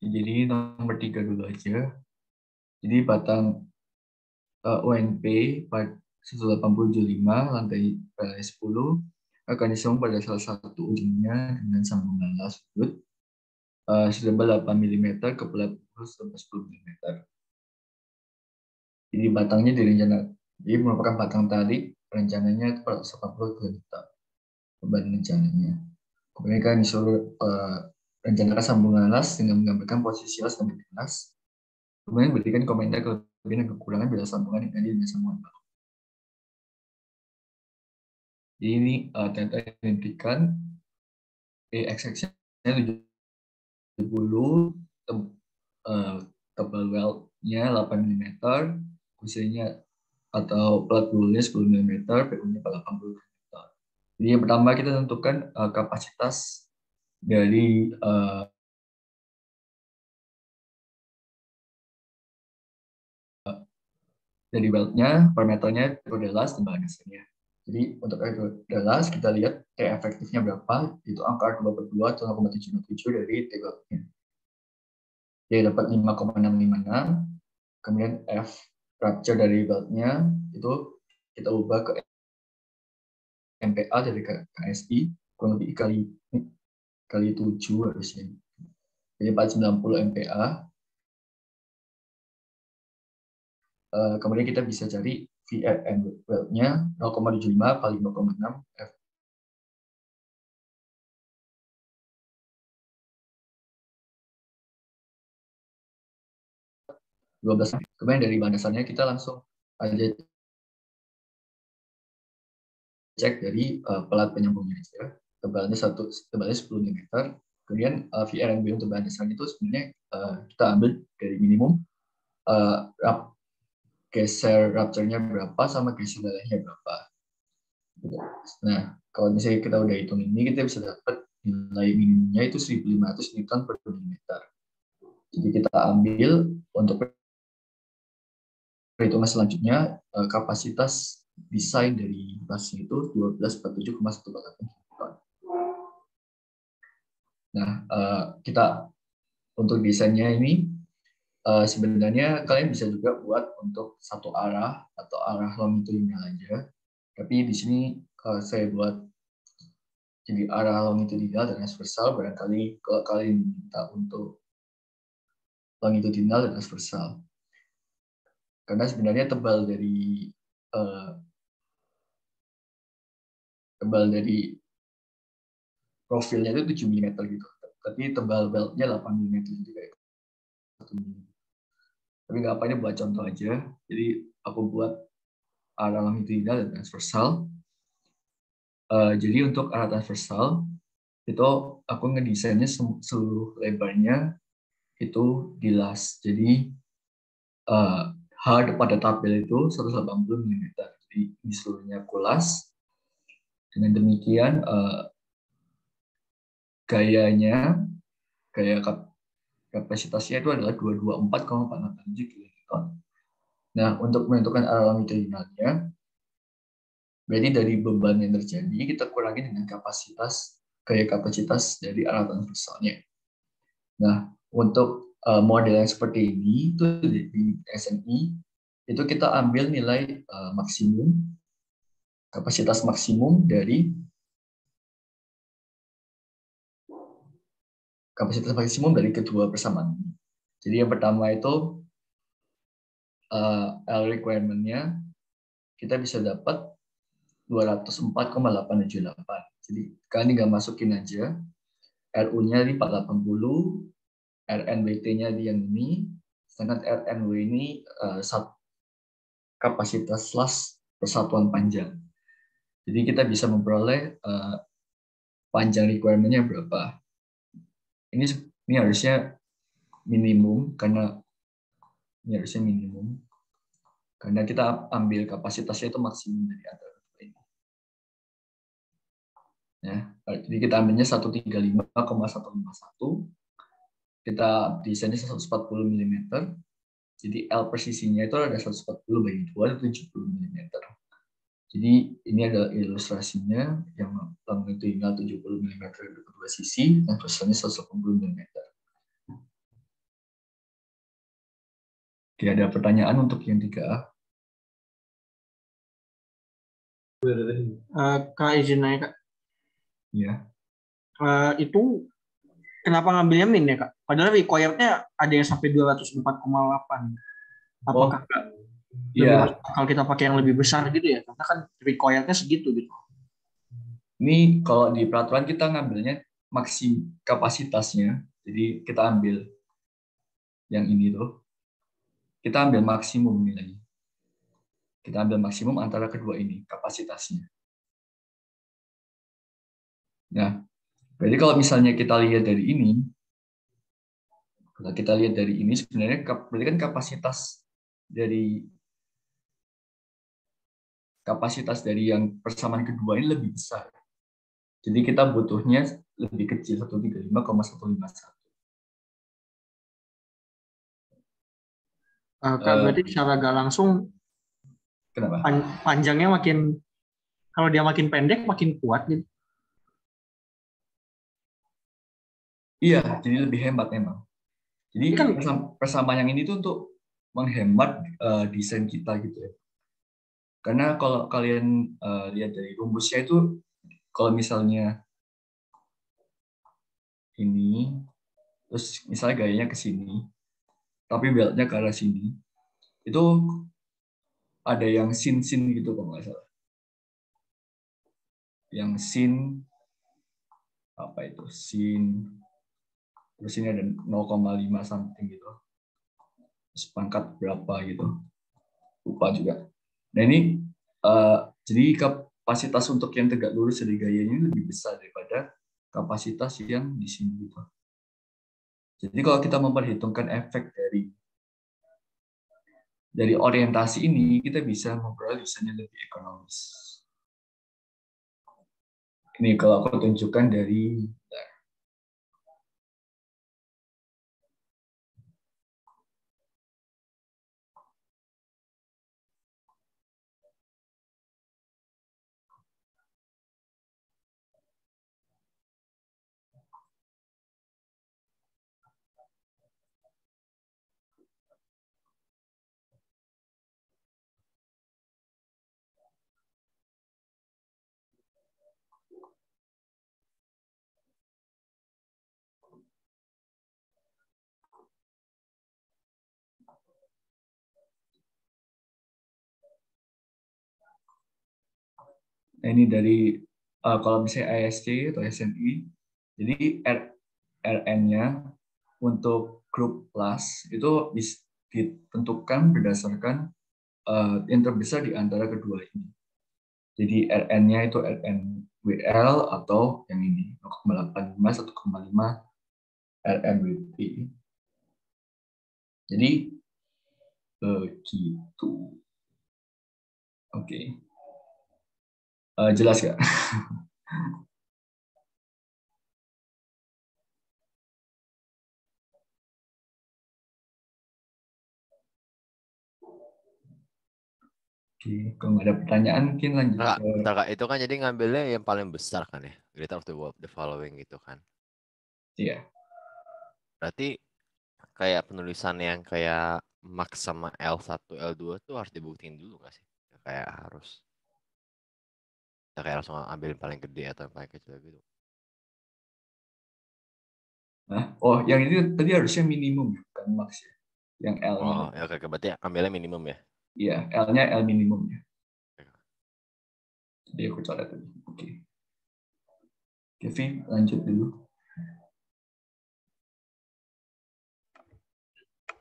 Jadi nomor 3 dulu aja. Jadi batang UNP 1875 lantai 10 akan disambung pada salah satu ujungnya dengan sambungan las sudut setebal 8 mm ke pelat setebal 10 mm. Jadi batangnya jadi merupakan batang tarik, rencananya itu 180 km beban rencananya. Kemudian kan disuruh rencanakan sambungan las dengan menggambarkan posisi las dan titik las. Kemudian berikan komentar kelebihan dan kekurangan bila sambungan diganti dengan sambungan baru. Jadi ini ternyata identikan x-axisnya 70, tebal weldnya 8 mm, kursinya atau pelat bulnya 10 mm, PU-nya 80 mm. Jadi yang pertama kita tentukan kapasitas dari weldnya, per meternya, las dan bahan dasarnya. Jadi untuk las kita lihat T efektifnya berapa, itu angka 2/2 atau 0,707 dari T weldnya. Dia dapat 5,656, kemudian F rupture dari weldnya itu kita ubah ke MPa dari KSI kurang lebih kali 7 harusnya. Jadi 490 MPa. Kemudian kita bisa cari VRN weldnya 0,75 kali 0,6 F. Kemudian dari bahan dasarnya kita langsung aja cek dari pelat penyambungnya aja. Tebalnya 10 mm. Kemudian VRNB untuk bahan dasarnya itu sebenarnya kita ambil dari minimum geser rupture-nya berapa sama geser lelehnya berapa. Nah, kalau misalnya kita udah hitung ini, kita bisa dapat nilai minimumnya itu 1.500 Newton per milimeter. Jadi kita ambil untuk perhitungan selanjutnya kapasitas desain dari lasnya itu 1247,148 Newton. Nah, kita untuk desainnya ini sebenarnya kalian bisa juga buat untuk satu arah atau arah longitudinal aja. Tapi di sini saya buat jadi arah longitudinal dan transversal. Barangkali kalau kalian minta untuk longitudinal dan transversal. Karena sebenarnya tebal dari profilnya itu 7 mm gitu. Tapi tebal beltnya 8 mm jadi kayak 1 mm. Tapi nggak apa, ini buat contoh aja. Jadi aku buat arah longitudinal dan transversal. Jadi untuk arah transversal itu aku ngedesainnya seluruh lebarnya itu dilas. Jadi H pada tabel itu 180 mm. Jadi di seluruhnya kulas. Dengan demikian gaya kapasitasnya itu adalah 224,487 kN. Nah, untuk menentukan arah longitudinalnya, berarti dari beban yang terjadi kita kurangi dengan gaya kapasitas dari arah transversalnya. Nah, untuk model yang seperti ini itu di SNI itu kita ambil nilai kapasitas maksimum dari kedua persamaan ini. Jadi yang pertama itu L requirement-nya kita bisa dapat 204,878. Jadi kalian tinggal masukin aja RU-nya di 480, RNBT-nya di yang ini, sedangkan RNW ini kapasitas las persatuan panjang. Jadi kita bisa memperoleh panjang requirement-nya berapa. Ini harusnya minimum karena kita ambil kapasitasnya itu maksimum dari antara dua ini. Ya, jadi kita ambilnya 135,151. Kita desainnya 140 mm. Jadi L persisinya itu ada 140/2 atau 70 mm. Jadi ini adalah ilustrasinya yang longitudinal 70 mm dari kedua sisi dan besarnya 180 mm. Oke, ada pertanyaan untuk yang 3A? Kak izin nanya Kak, Ya. itu kenapa ngambilnya min ya Kak? Padahal required-nya ada yang sampai 204,8. Apakah lebih Iya. masuk akal kita pakai yang lebih besar gitu ya? Karena kan required-nya segitu gitu. Ini kalau di peraturan kita ngambilnya kapasitasnya. Jadi kita ambil yang ini tuh. Kita ambil maksimum nilainya. Kita ambil maksimum antara kedua ini, kapasitasnya. Nah, berarti kalau misalnya kita lihat dari ini, sebenarnya berarti kan kapasitas dari yang persamaan kedua ini lebih besar. Jadi kita butuhnya lebih kecil, 135,151. Kak, berarti secara gak langsung Kenapa? panjangnya makin, kalau dia makin pendek makin kuat gitu. Iya, jadi lebih hemat memang. Jadi Kan persamaan yang ini tuh untuk menghemat desain kita gitu ya. Karena kalau kalian lihat dari rumusnya itu, kalau misalnya ini, terus misalnya gayanya ke sini, tapi beltnya ke arah sini, itu ada yang sin gitu kalau nggak salah. Yang sin, apa itu, sin, terus ini ada 0,5 something gitu. Terus pangkat berapa gitu. Lupa juga. Nah ini, jadi kapasitas untuk yang tegak lurus dari gayanya ini lebih besar daripada kapasitas yang di sini gitu. Jadi kalau kita memperhitungkan efek dari orientasi ini, kita bisa memperoleh desainnya lebih ekonomis. Ini kalau aku tunjukkan dari ini dari kalau misalnya ASC atau SNI, jadi RN-nya untuk grup kelas itu ditentukan berdasarkan yang terbesar di antara kedua ini. Jadi RN-nya itu RNWL atau yang ini 0,85 1,5 RNWP. Jadi begitu. Oke. Jelas nggak? Oke, kalau nggak ada pertanyaan mungkin lanjut Kak, ke bentar Kak, itu kan jadi ngambilnya yang paling besar kan ya, greater of the following gitu kan. iya. Berarti kayak penulisan yang kayak max sama L1, L2 tuh harus dibuktiin dulu nggak sih? Kayak harus ya kayak langsung ambil yang paling gede atau yang paling kecil gitu. Nah, oh yang ini tadi harusnya minimum bukan max ya. Yang L-nya. Oh, ya oke, berarti ambilnya minimum ya. Iya, L-nya L minimumnya. Jadi aku coret tadi. Oke. Kevin, lanjut dulu.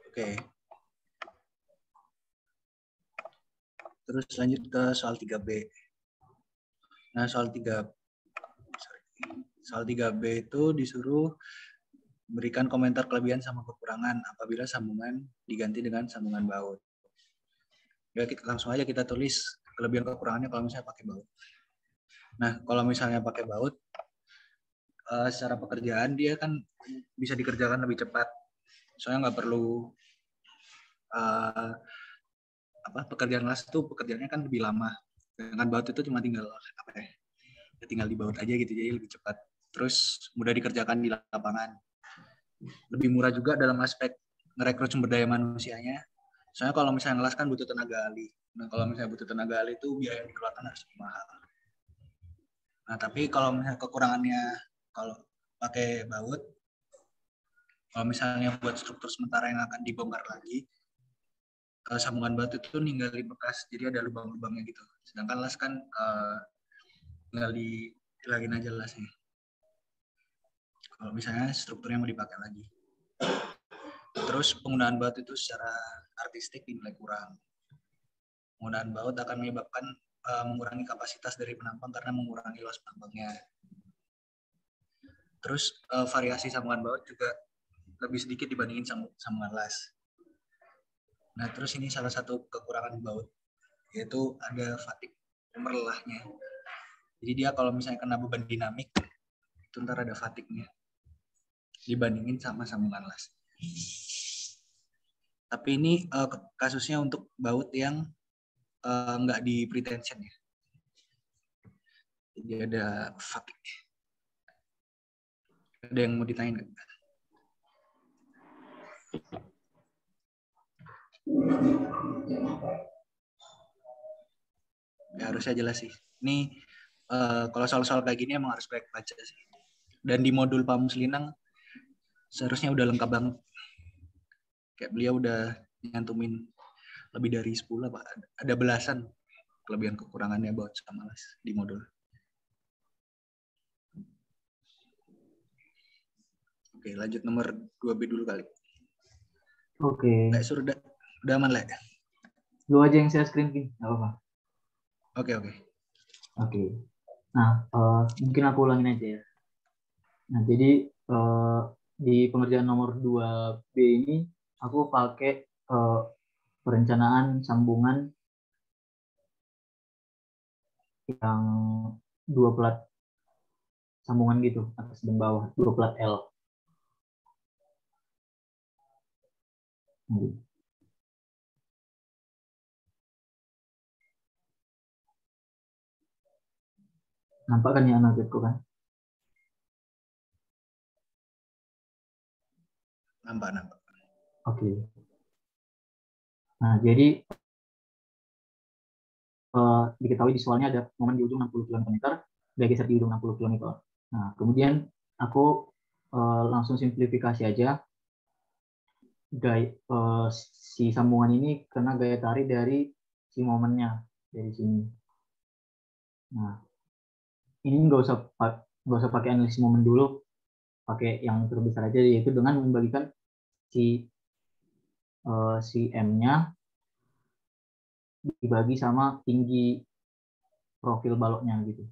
Oke. Terus lanjut ke soal 3B. Nah, soal 3B itu disuruh berikan komentar kelebihan sama kekurangan apabila sambungan diganti dengan sambungan baut. Ya, langsung aja kita tulis kelebihan kekurangannya kalau misalnya pakai baut. Nah, kalau misalnya pakai baut, secara pekerjaan dia kan bisa dikerjakan lebih cepat. Soalnya nggak perlu pekerjaan las itu pekerjaannya kan lebih lama. Dengan baut itu cuma tinggal tinggal dibaut aja gitu, jadi lebih cepat. Terus mudah dikerjakan di lapangan. Lebih murah juga dalam aspek ngerekrut sumber daya manusianya. Soalnya kalau misalnya ngelas kan butuh tenaga ahli. Nah kalau misalnya butuh tenaga ahli itu biaya yang dikeluarkan harus mahal. Nah tapi kalau misalnya kekurangannya kalau pakai baut, kalau misalnya buat struktur sementara yang akan dibongkar lagi, sambungan baut itu ninggalin bekas, jadi ada lubang-lubangnya gitu. Sedangkan las kan tinggal dihilangin aja lasnya. Kalau misalnya strukturnya mau dipakai lagi. Terus penggunaan baut itu secara artistik dinilai kurang. Penggunaan baut akan menyebabkan mengurangi kapasitas dari penampang karena mengurangi luas penampangnya. Terus variasi sambungan baut juga lebih sedikit dibandingin sambungan las. Nah terus ini salah satu kekurangan baut, yaitu ada fatigue merelahnya. Jadi dia kalau misalnya kena beban dinamik, itu ntar ada fatigue-nya dibandingin sama sambungan las. Tapi ini kasusnya untuk baut yang nggak di pretension ya. Jadi ada fatigue. Ada yang mau ditanyain nggak? Ya harusnya jelas sih. Ini kalau soal-soal kayak gini emang harus baik baca sih. Dan di modul Pak Muslinang seharusnya udah lengkap banget. Kayak beliau udah nyantumin lebih dari 10 Pak. Ada belasan kelebihan kekurangannya baut sama las di modul. Oke, lanjut nomor 2B dulu kali. Oke. Suruh udah aman lah. Lu aja yang share screen, King. Nggak apa-apa. Oke. Nah, mungkin aku ulangin aja ya. Nah, jadi di pengerjaan nomor 2B ini aku pakai perencanaan sambungan yang 2 plat sambungan gitu, atas dan bawah, 2 plat L. Nampak kan ya analisku kan? Nampak. Oke. Nah, jadi diketahui di soalnya ada momen di ujung 60 km, dia geser di ujung 60 km. Nah, kemudian aku langsung simplifikasi aja. Si sambungan ini kena gaya tarik dari si momennya dari sini. Nah, ini nggak usah pakai analisis momen dulu, pakai yang terbesar aja, yaitu dengan membagikan si M-nya dibagi sama tinggi profil baloknya gitu.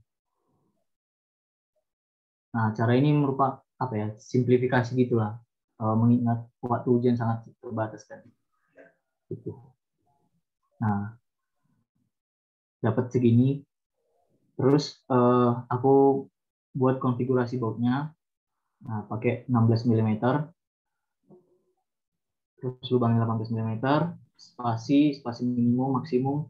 Nah, cara ini merupakan simplifikasi gitulah, mengingat waktu ujian sangat terbatas kan. Gitu. Nah, dapat segini, terus aku buat konfigurasi bautnya. Nah, pakai 16 mm, terus lubangnya 18 mm, spasi minimum, maksimum,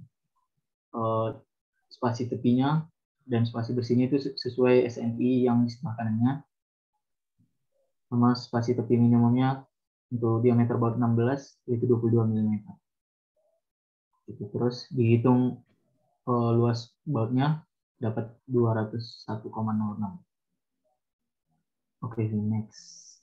spasi tepinya, dan spasi bersihnya itu sesuai SNI yang di sebelah kanannya, sama spasi tepi minimumnya untuk diameter baut 16 yaitu 22 mm. Gitu. Terus dihitung luas bautnya dapat 201,06. Oke, next.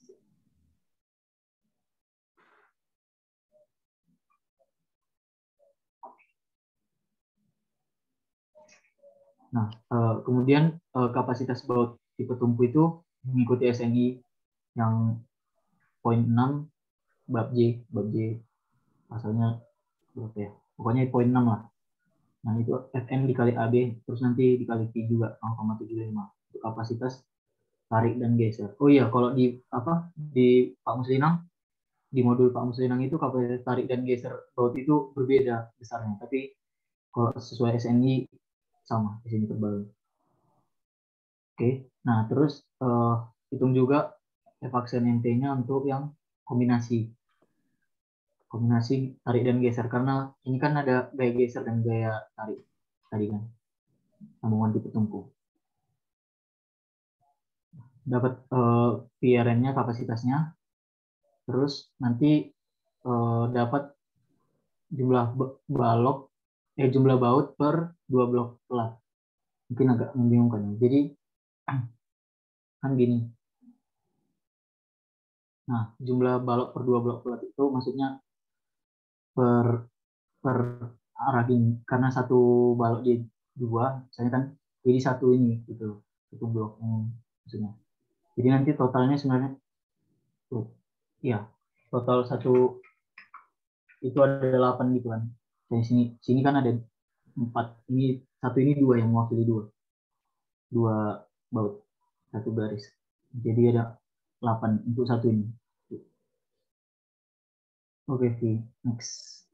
Nah, kemudian kapasitas baut tipe tumpu itu mengikuti SNI yang poin 6 bab J pasalnya berapa ya? Pokoknya poin 6 lah. Nah, itu Fm dikali AB, terus nanti dikali P juga 0,75 untuk kapasitas tarik dan geser. Oh iya, kalau di Pak Muslinang, di modul Pak Muslinang itu kapasitas tarik dan geser baut itu berbeda besarnya, tapi kalau sesuai SNI sama di sini terbalik. Oke, nah terus hitung juga efaksen NT-nya untuk yang kombinasi tarik dan geser, karena ini kan ada gaya geser dan gaya tarik tadi kan, sambungan tipe tumpu. Dapat PRN-nya, kapasitasnya, terus nanti dapat jumlah baut per 2 blok pelat. Mungkin agak membingungkan ya. Jadi kan gini. Nah, jumlah balok per 2 blok pelat itu maksudnya per arah gini. Karena satu balok di 2, misalnya kan jadi satu ini gitu, satu blok maksudnya. Jadi nanti totalnya sebenarnya ya total satu itu ada 8 gitu kan. Dari sini kan ada 4, ini satu, ini 2 yang mewakili 2 baut, satu garis. Jadi ada 8 untuk satu ini. Oke, next.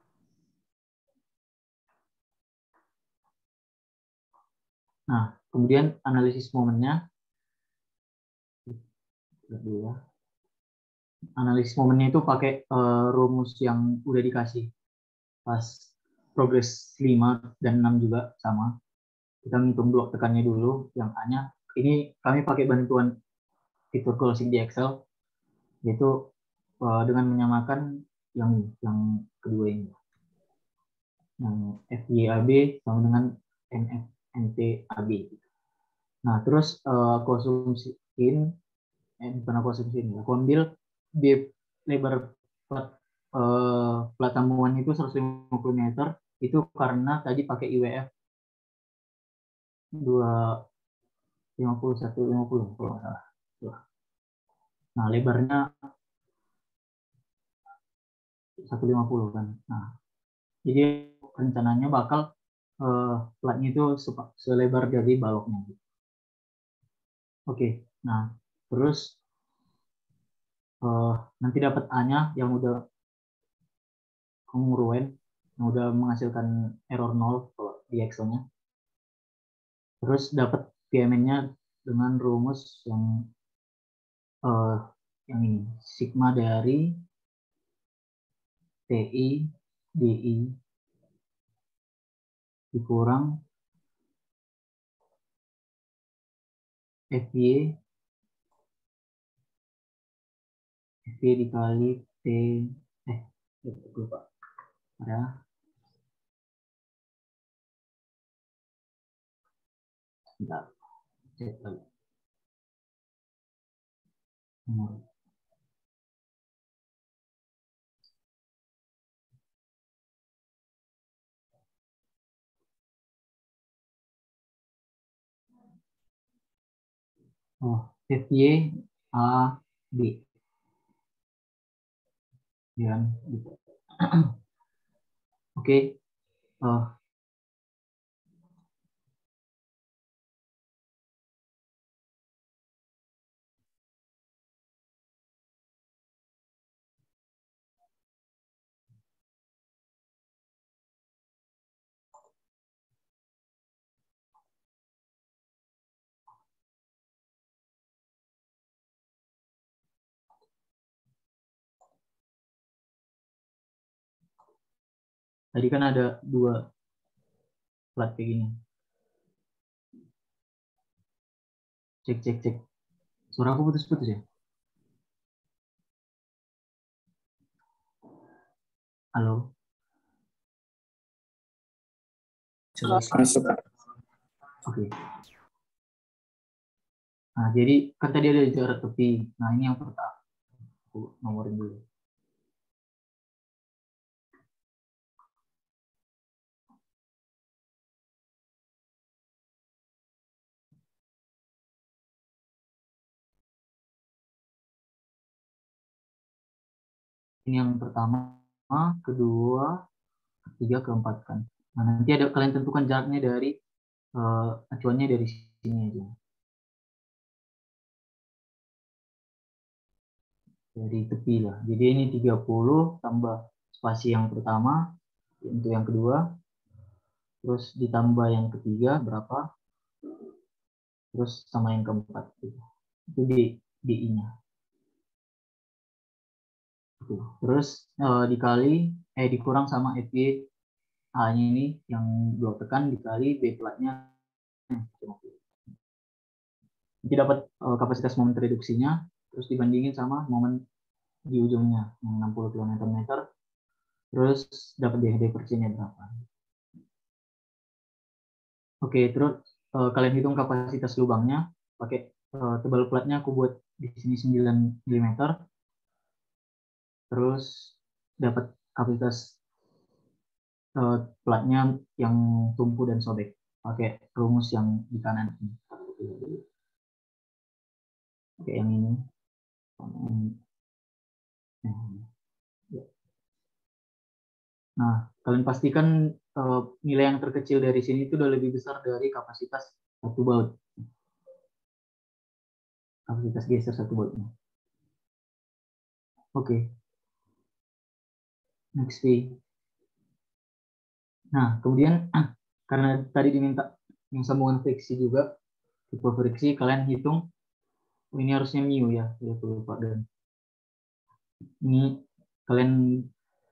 Nah, kemudian analisis momennya. Analisis momennya itu pakai rumus yang udah dikasih pas progres 5 dan 6 juga sama. Kita ngitung blok tekannya dulu, yang A-nya. Ini kami pakai bantuan fitur closing di Excel, yaitu dengan menyamakan yang kedua ini. Yang FYAB sama dengan NTAB. Nah, terus aku asumsiin, bukan aku asumsiin, aku ambil lebar plat sambungan itu 150 meter, itu karena tadi pakai IWF 250 kalau nggak salah. Nah, lebarnya 150 kan. Nah, jadi rencananya bakal platnya itu selebar dari baloknya. Oke, nah terus nanti dapat A-nya yang udah kongruen, yang udah menghasilkan error 0 kalau di Excel-nya. Terus dapat PMN-nya dengan rumus yang ini, sigma dari TI DI dikurang FY dikali T lupa ada enggak cek lagi FY A B ya gitu. Oke. Tadi kan ada 2 plat kayak gini. Cek. Suara aku putus-putus ya? Halo? Jelas. Oke. Nah, jadi kan tadi ada jarak tepi. Nah, ini yang pertama. Aku nomorin dulu. Ini yang pertama, kedua, ketiga, keempat kan. Nah, nanti ada kalian tentukan jaraknya dari acuannya dari sini aja. Dari tepi lah. Jadi ini 30 tambah spasi yang pertama untuk yang kedua. Terus ditambah yang ketiga berapa? Terus sama yang keempat gitu. Itu DI-nya. Terus dikurang sama FY A-nya ini yang blok tekan dikali B platnya. Nanti dapat kapasitas momen reduksinya, terus dibandingin sama momen di ujungnya yang 60 km/meter. Terus dapat DHD percinya berapa. Oke, terus kalian hitung kapasitas lubangnya pakai tebal platnya aku buat di sini 9 mm. Terus dapat kapasitas platnya yang tumpu dan sobek pakai rumus yang di kanan ini. Oke, yang ini. Nah, kalian pastikan nilai yang terkecil dari sini itu udah lebih besar dari kapasitas satu baut. Kapasitas geser satu bautnya. Oke. Next V. Nah, kemudian karena tadi diminta yang sambungan friksi juga, tipe friksi kalian hitung, ini harusnya mu ya, lupa dan ini kalian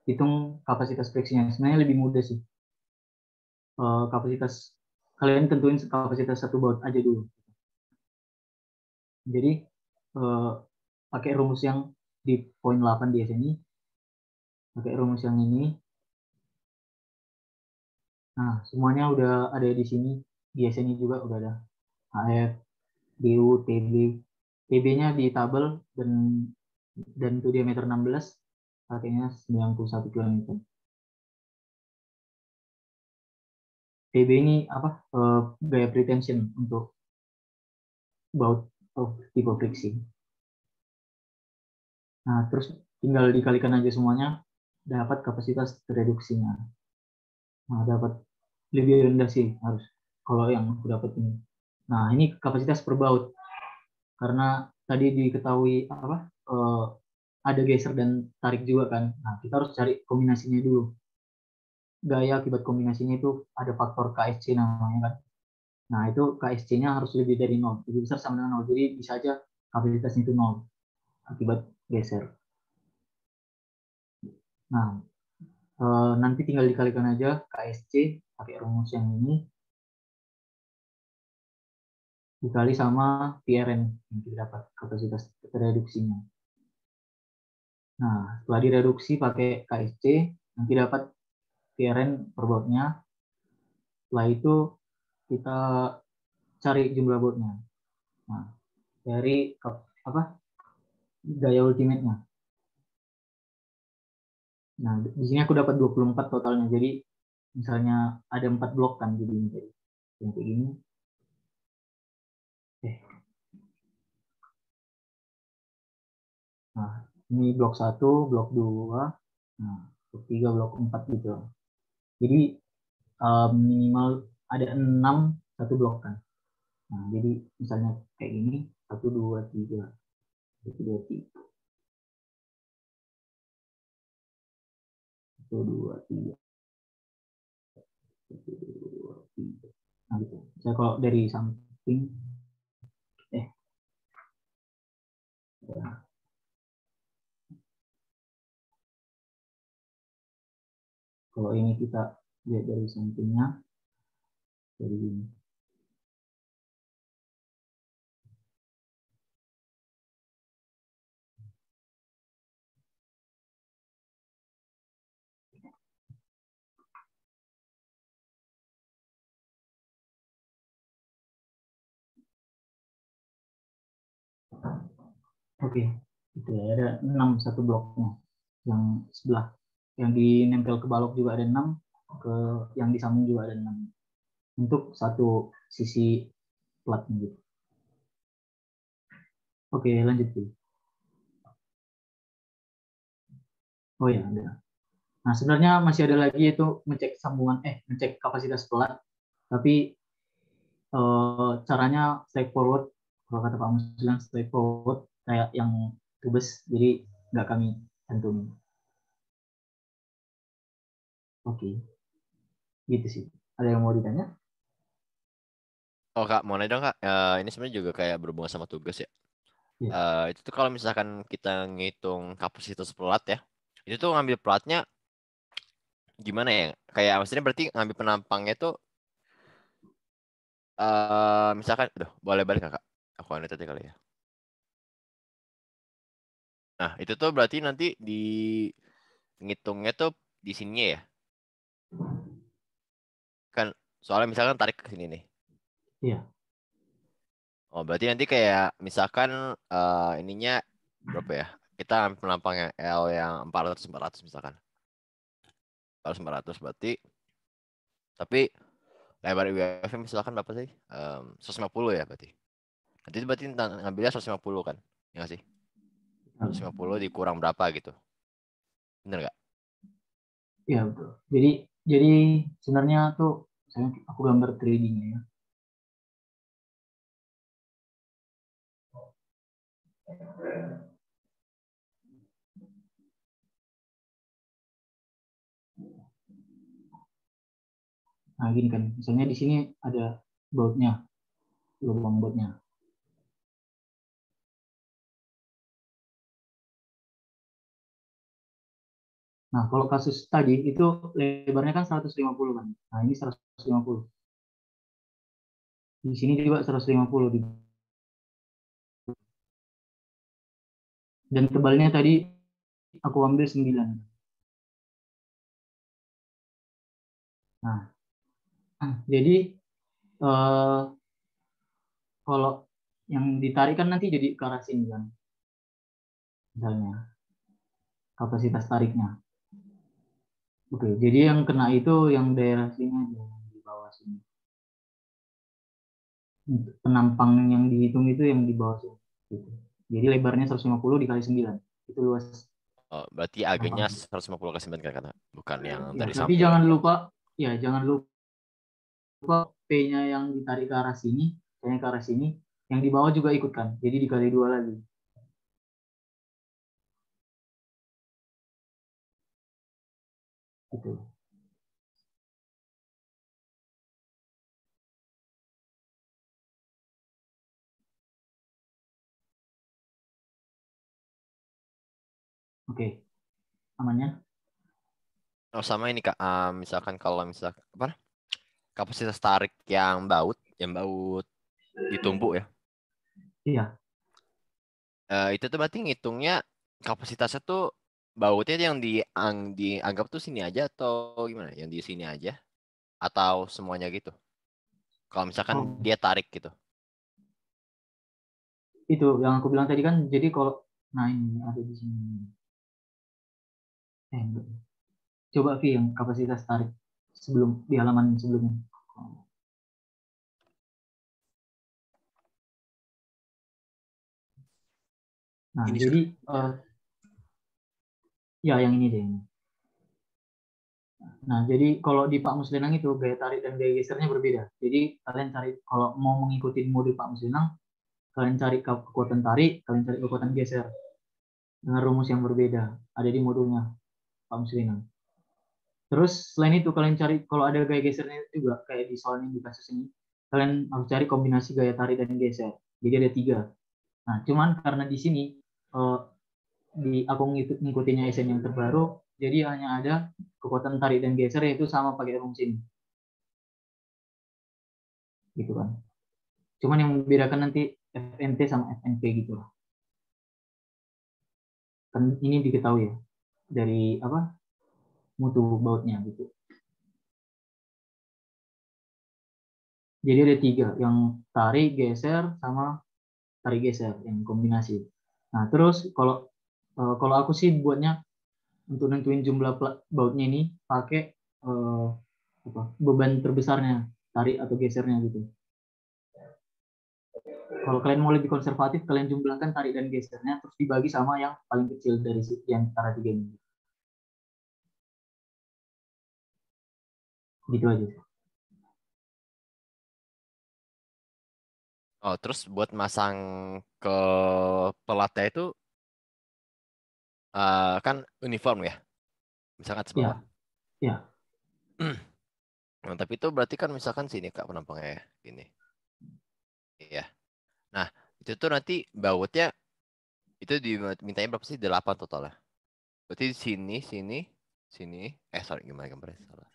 hitung kapasitas friksinya. Sebenarnya lebih mudah sih. Kapasitas kalian tentuin kapasitas satu baut aja dulu. Jadi pakai rumus yang di poin 8 di sini, pakai rumus yang ini. Nah, semuanya udah ada di sini. Di sini juga udah ada HF, DU, TB. TB-nya di tabel dan itu diameter 16, pakainya 91 km. TB ini apa? Gaya pretension untuk baut tipe friksi. Nah, terus tinggal dikalikan aja semuanya, dapat kapasitas reduksinya. Nah, dapat lebih rendah sih harus kalau yang aku dapat ini. Nah, ini kapasitas per baut. Karena tadi diketahui apa? Ada geser dan tarik juga kan. Nah, kita harus cari kombinasinya dulu. Gaya akibat kombinasinya itu ada faktor KSC namanya kan. Nah, itu KSC-nya harus lebih dari 0. Lebih besar sama dengan 0. Jadi bisa aja kapasitasnya itu 0 akibat geser. Nah, nanti tinggal dikalikan aja KSC pakai rumus yang ini dikali sama PRN yang kita dapat kapasitas reduksinya. Nah, setelah direduksi pakai KSC nanti dapat PRN per bautnya. Setelah itu kita cari jumlah bautnya. Nah, dari apa? Gaya ultimate-nya. Nah, di sini aku dapat 24 totalnya. Jadi misalnya ada 4 blok kan jadi ini yang kayak gini. Nah, ini blok 1, blok 2, nah, blok 3, blok 4 gitu. Jadi minimal ada 6 satu blok kan. Nah, jadi misalnya kayak gini 1 2 3 1 2 3 1 2 3 1 2 3. Nah, gitu. Saya kalau dari samping ya. Kalau ini kita lihat dari sampingnya dari ini. Oke, itu ya, ada 6 satu bloknya. Yang sebelah yang dinempel ke balok juga ada 6, ke yang di samping juga ada 6. Untuk satu sisi platnya gitu. Oke, lanjut tuh. Oh ya, ada. Nah, sebenarnya masih ada lagi itu ngecek sambungan ngecek kapasitas plat, tapi caranya straightforward. Kalau kata Pak Muslim straightforward kayak yang tubes, jadi nggak kami cantumin. Oke, gitu sih. Ada yang mau ditanya? Oh Kak, mau nanya dong Kak. Ini sebenarnya juga kayak berhubungan sama tugas ya. Iya. Itu tuh kalau misalkan kita ngitung kapasitas pelat ya, itu tuh ngambil pelatnya gimana ya? Kayak maksudnya berarti ngambil penampangnya tuh, misalkan, boleh balik Kakak. Aku aneh tadi kali ya. Nah, itu tuh berarti nanti di ngitungnya tuh di sininya ya. Kan soalnya misalkan tarik ke sini nih. Iya. Oh, berarti nanti kayak misalkan ininya berapa ya? Kita ambil penampang yang L yang 400 misalkan. 400 berarti tapi lebar IWF misalkan berapa sih? 150 ya berarti. Nanti berarti ngambilnya 150 kan? Ya nggak sih? 150 dikurang berapa gitu. Bener nggak? Iya, betul. Jadi sebenarnya tuh aku gambar 3D-nya ya. Nah, gini kan. Misalnya di sini ada bautnya, lubang bautnya. Nah, kalau kasus tadi itu lebarnya kan 150 kan. Nah, ini 150. Di sini juga 150 dan tebalnya tadi aku ambil 9. Nah, jadi kalau yang ditarik kan nanti jadi ke arah sini kan. Misalnya kapasitas tariknya. Oke, jadi yang kena itu yang daerah sini aja, yang di bawah sini. Penampang yang dihitung itu yang di bawah sini. Gitu. Jadi lebarnya 150 dikali 9. Itu luas. Oh, berarti agaknya 150 ke 9 kan karena bukan yang Ya, dari tapi samping. jangan lupa P-nya yang ditarik ke arah sini, P-nya ke arah sini, yang di bawah juga ikut kan. Jadi dikali 2 lagi. Gitu. Oke, amannya? Oh, sama ini Kak, misalkan kalau misalkan apa? Kapasitas tarik yang baut ditumbuk ya. Iya. Itu tuh berarti ngitungnya kapasitasnya tuh bautnya yang dianggap tuh sini aja atau gimana? Yang di sini aja atau semuanya gitu? Kalau misalkan Oh, dia tarik gitu. itu yang aku bilang tadi kan. Jadi kalau nah ini ada di sini. Enggak. Coba V yang kapasitas tarik sebelum di halaman sebelumnya. Nah, Ini jadi ya yang ini deh. Nah, jadi kalau di Pak Muslinang itu gaya tarik dan gaya gesernya berbeda. Jadi kalian cari kalau mau mengikuti mode Pak Muslinang, kalian cari kekuatan tarik, kalian cari kekuatan geser dengan rumus yang berbeda. Ada di modulnya Pak Muslinang. Terus selain itu kalian cari kalau ada gaya gesernya juga kayak di soal ini di kasus ini, kalian harus cari kombinasi gaya tarik dan geser. Jadi ada 3. Nah, cuman karena di sini di aku ngikutinnya SN yang terbaru, jadi hanya ada kekuatan tarik dan geser yaitu sama pakai rumus ini. Gitu kan. Cuman yang membedakan nanti FNT sama FNP gitu lah. Kan ini diketahui ya dari apa mutu bautnya gitu. Jadi ada 3, yang tarik geser sama tarik geser yang kombinasi. Nah terus kalau aku sih buatnya untuk nentuin jumlah bautnya ini pakai beban terbesarnya tarik atau gesernya gitu. Kalau kalian mau lebih konservatif, kalian jumlahkan tarik dan gesernya terus dibagi sama yang paling kecil dari yang antara 3 ini. Gitu aja. Oh, terus buat masang ke pelatnya itu kan uniform ya, misalkan sebawah. Ya, ya. Nah, tapi itu berarti kan misalkan sini Kak penampangnya ya, gini. Iya. Nah, itu tuh nanti bautnya itu dimintanya berapa sih? 8 totalnya. Berarti di sini, sini, sini. Sorry, gimana gambarnya? Salah.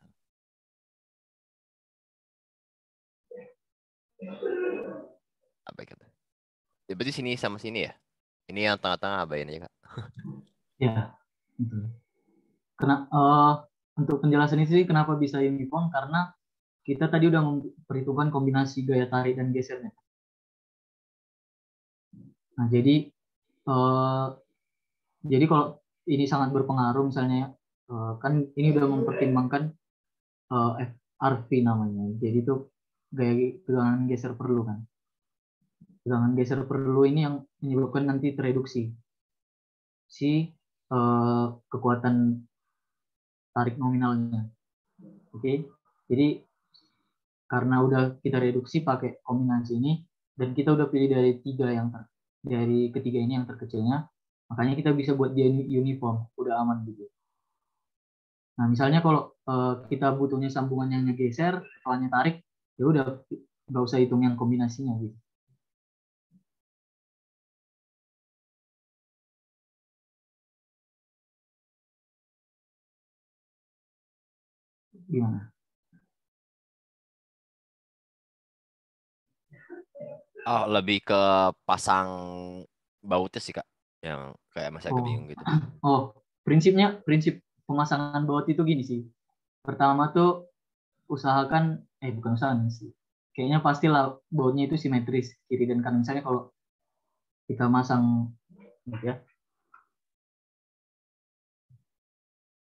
Apa kata? Ya, berarti sini sama sini ya? Ini yang tengah-tengah abain aja Kak. Ya, gitu. Kena untuk penjelasan itu sih kenapa bisa uniform, karena kita tadi udah memperhitungkan kombinasi gaya tarik dan gesernya. Nah, jadi kalau ini sangat berpengaruh misalnya, kan ini udah mempertimbangkan FRV namanya. Jadi itu gaya tegangan geser perlu kan. Tegangan geser perlu ini yang menyebabkan nanti tereduksi si kekuatan tarik nominalnya. Oke. Jadi karena udah kita reduksi pakai kombinasi ini, dan kita udah pilih dari ketiga ini yang terkecilnya, makanya kita bisa buat dia uniform, udah aman gitu. Nah, misalnya kalau kita butuhnya sambungannya geser, ketelannya tarik, ya udah nggak usah hitung yang kombinasinya gitu. Gimana? Oh, lebih ke pasang bautnya sih Kak, yang kayak masih agak bingung gitu. Prinsip pemasangan baut itu gini sih. Pertama tuh usahakan, bukan usahakan sih. Kayaknya pastilah bautnya itu simetris kiri dan kanan. Misalnya kalau kita masang, ya,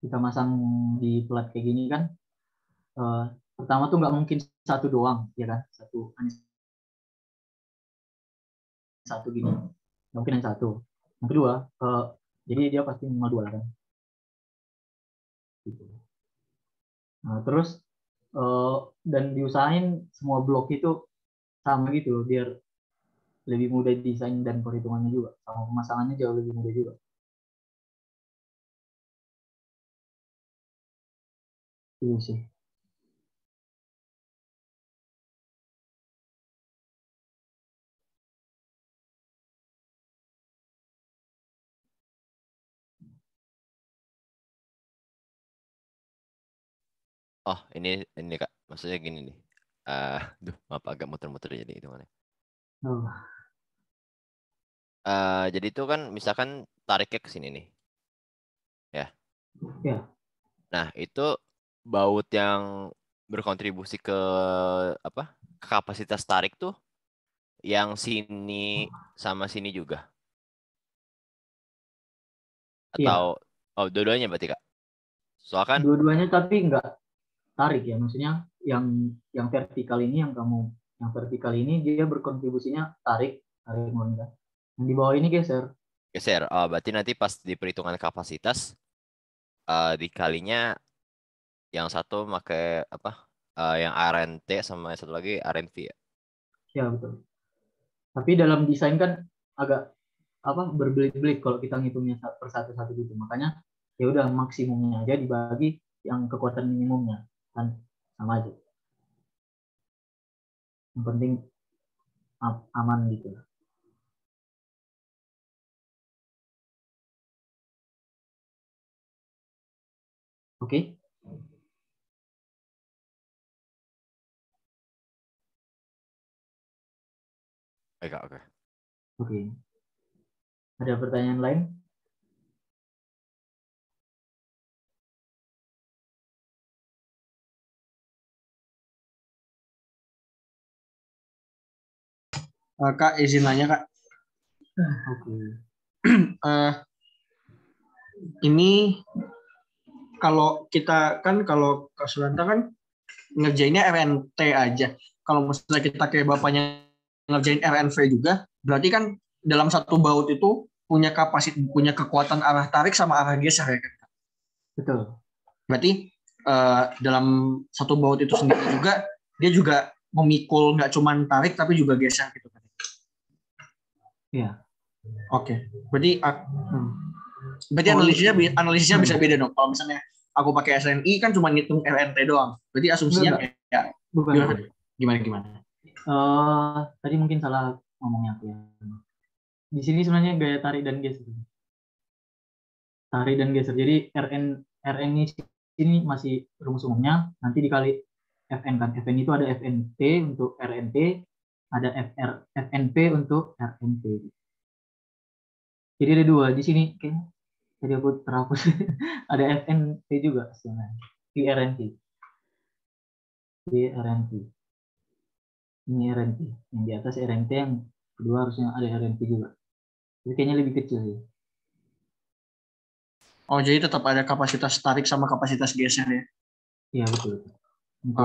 kita masang di plat kayak gini kan, pertama tuh nggak mungkin satu doang, ya kan? Satu gini, mungkin yang satu. Yang kedua, jadi dia pasti minimal 2 lah kan. Gitu. Nah, terus dan diusahain semua blok itu sama gitu biar lebih mudah desain dan perhitungannya juga, sama pemasangannya jauh lebih mudah juga. Itu sih. Oh, ini Kak, maksudnya gini nih. Maaf agak muter-muter jadi hitungannya. Oh. Jadi itu kan misalkan tariknya ke sini nih. Ya. Ya. Nah, itu baut yang berkontribusi ke apa? Kapasitas tarik tuh yang sini sama sini juga. Atau Iya. Dua-duanya berarti Kak. Soalnya kan Dua-duanya tapi nggak tarik ya, maksudnya yang vertikal ini yang vertikal ini dia berkontribusinya tarik murni kan. Yang di bawah ini geser. geser. Berarti nanti pas di perhitungan kapasitas dikalinya yang satu pakai apa? Yang RNT sama yang satu lagi RNV ya. Ya betul. Tapi dalam desain kan agak berbelit-belit kalau kita ngitungnya per satu-satu gitu. Makanya ya udah maksimumnya aja dibagi yang kekuatan minimumnya kan, sama aja. Yang penting aman gitu. Oke. Oke. Oke. Ada pertanyaan lain? Kak, izin nanya Kak. Oke. Ini kalau Kak Sulanta kan ngerjainnya RNT aja. Kalau misalnya kita kayak bapaknya ngerjain RNV juga, berarti kan dalam satu baut itu punya kekuatan arah tarik sama arah geser ya kan? Betul. Berarti dalam satu baut itu sendiri juga dia juga memikul nggak cuma tarik tapi juga geser gitu kan? Iya. Oke. Berarti analisisnya bisa beda dong. Kalau misalnya aku pakai SNI kan cuma ngitung RNT doang. Berarti asumsinya kayak bukan. Gimana? Tadi mungkin salah ngomongnya aku ya. Di sini sebenarnya gaya tarik dan geser. Tarik dan geser. Jadi RN ini masih rumus umumnya, nanti dikali FN kan. FN itu ada FNT untuk RNT, ada FNP untuk RNT. Jadi ada dua di sini kayaknya. Jadi aku terhapus. Ada FNP juga sebenarnya. di RNT. Di RNT. Ini RNT. Yang di atas RNT, yang kedua harusnya ada RNT juga. Jadi kayaknya lebih kecil sih. Oh, jadi tetap ada kapasitas tarik sama kapasitas geser ya. Iya betul. Untuk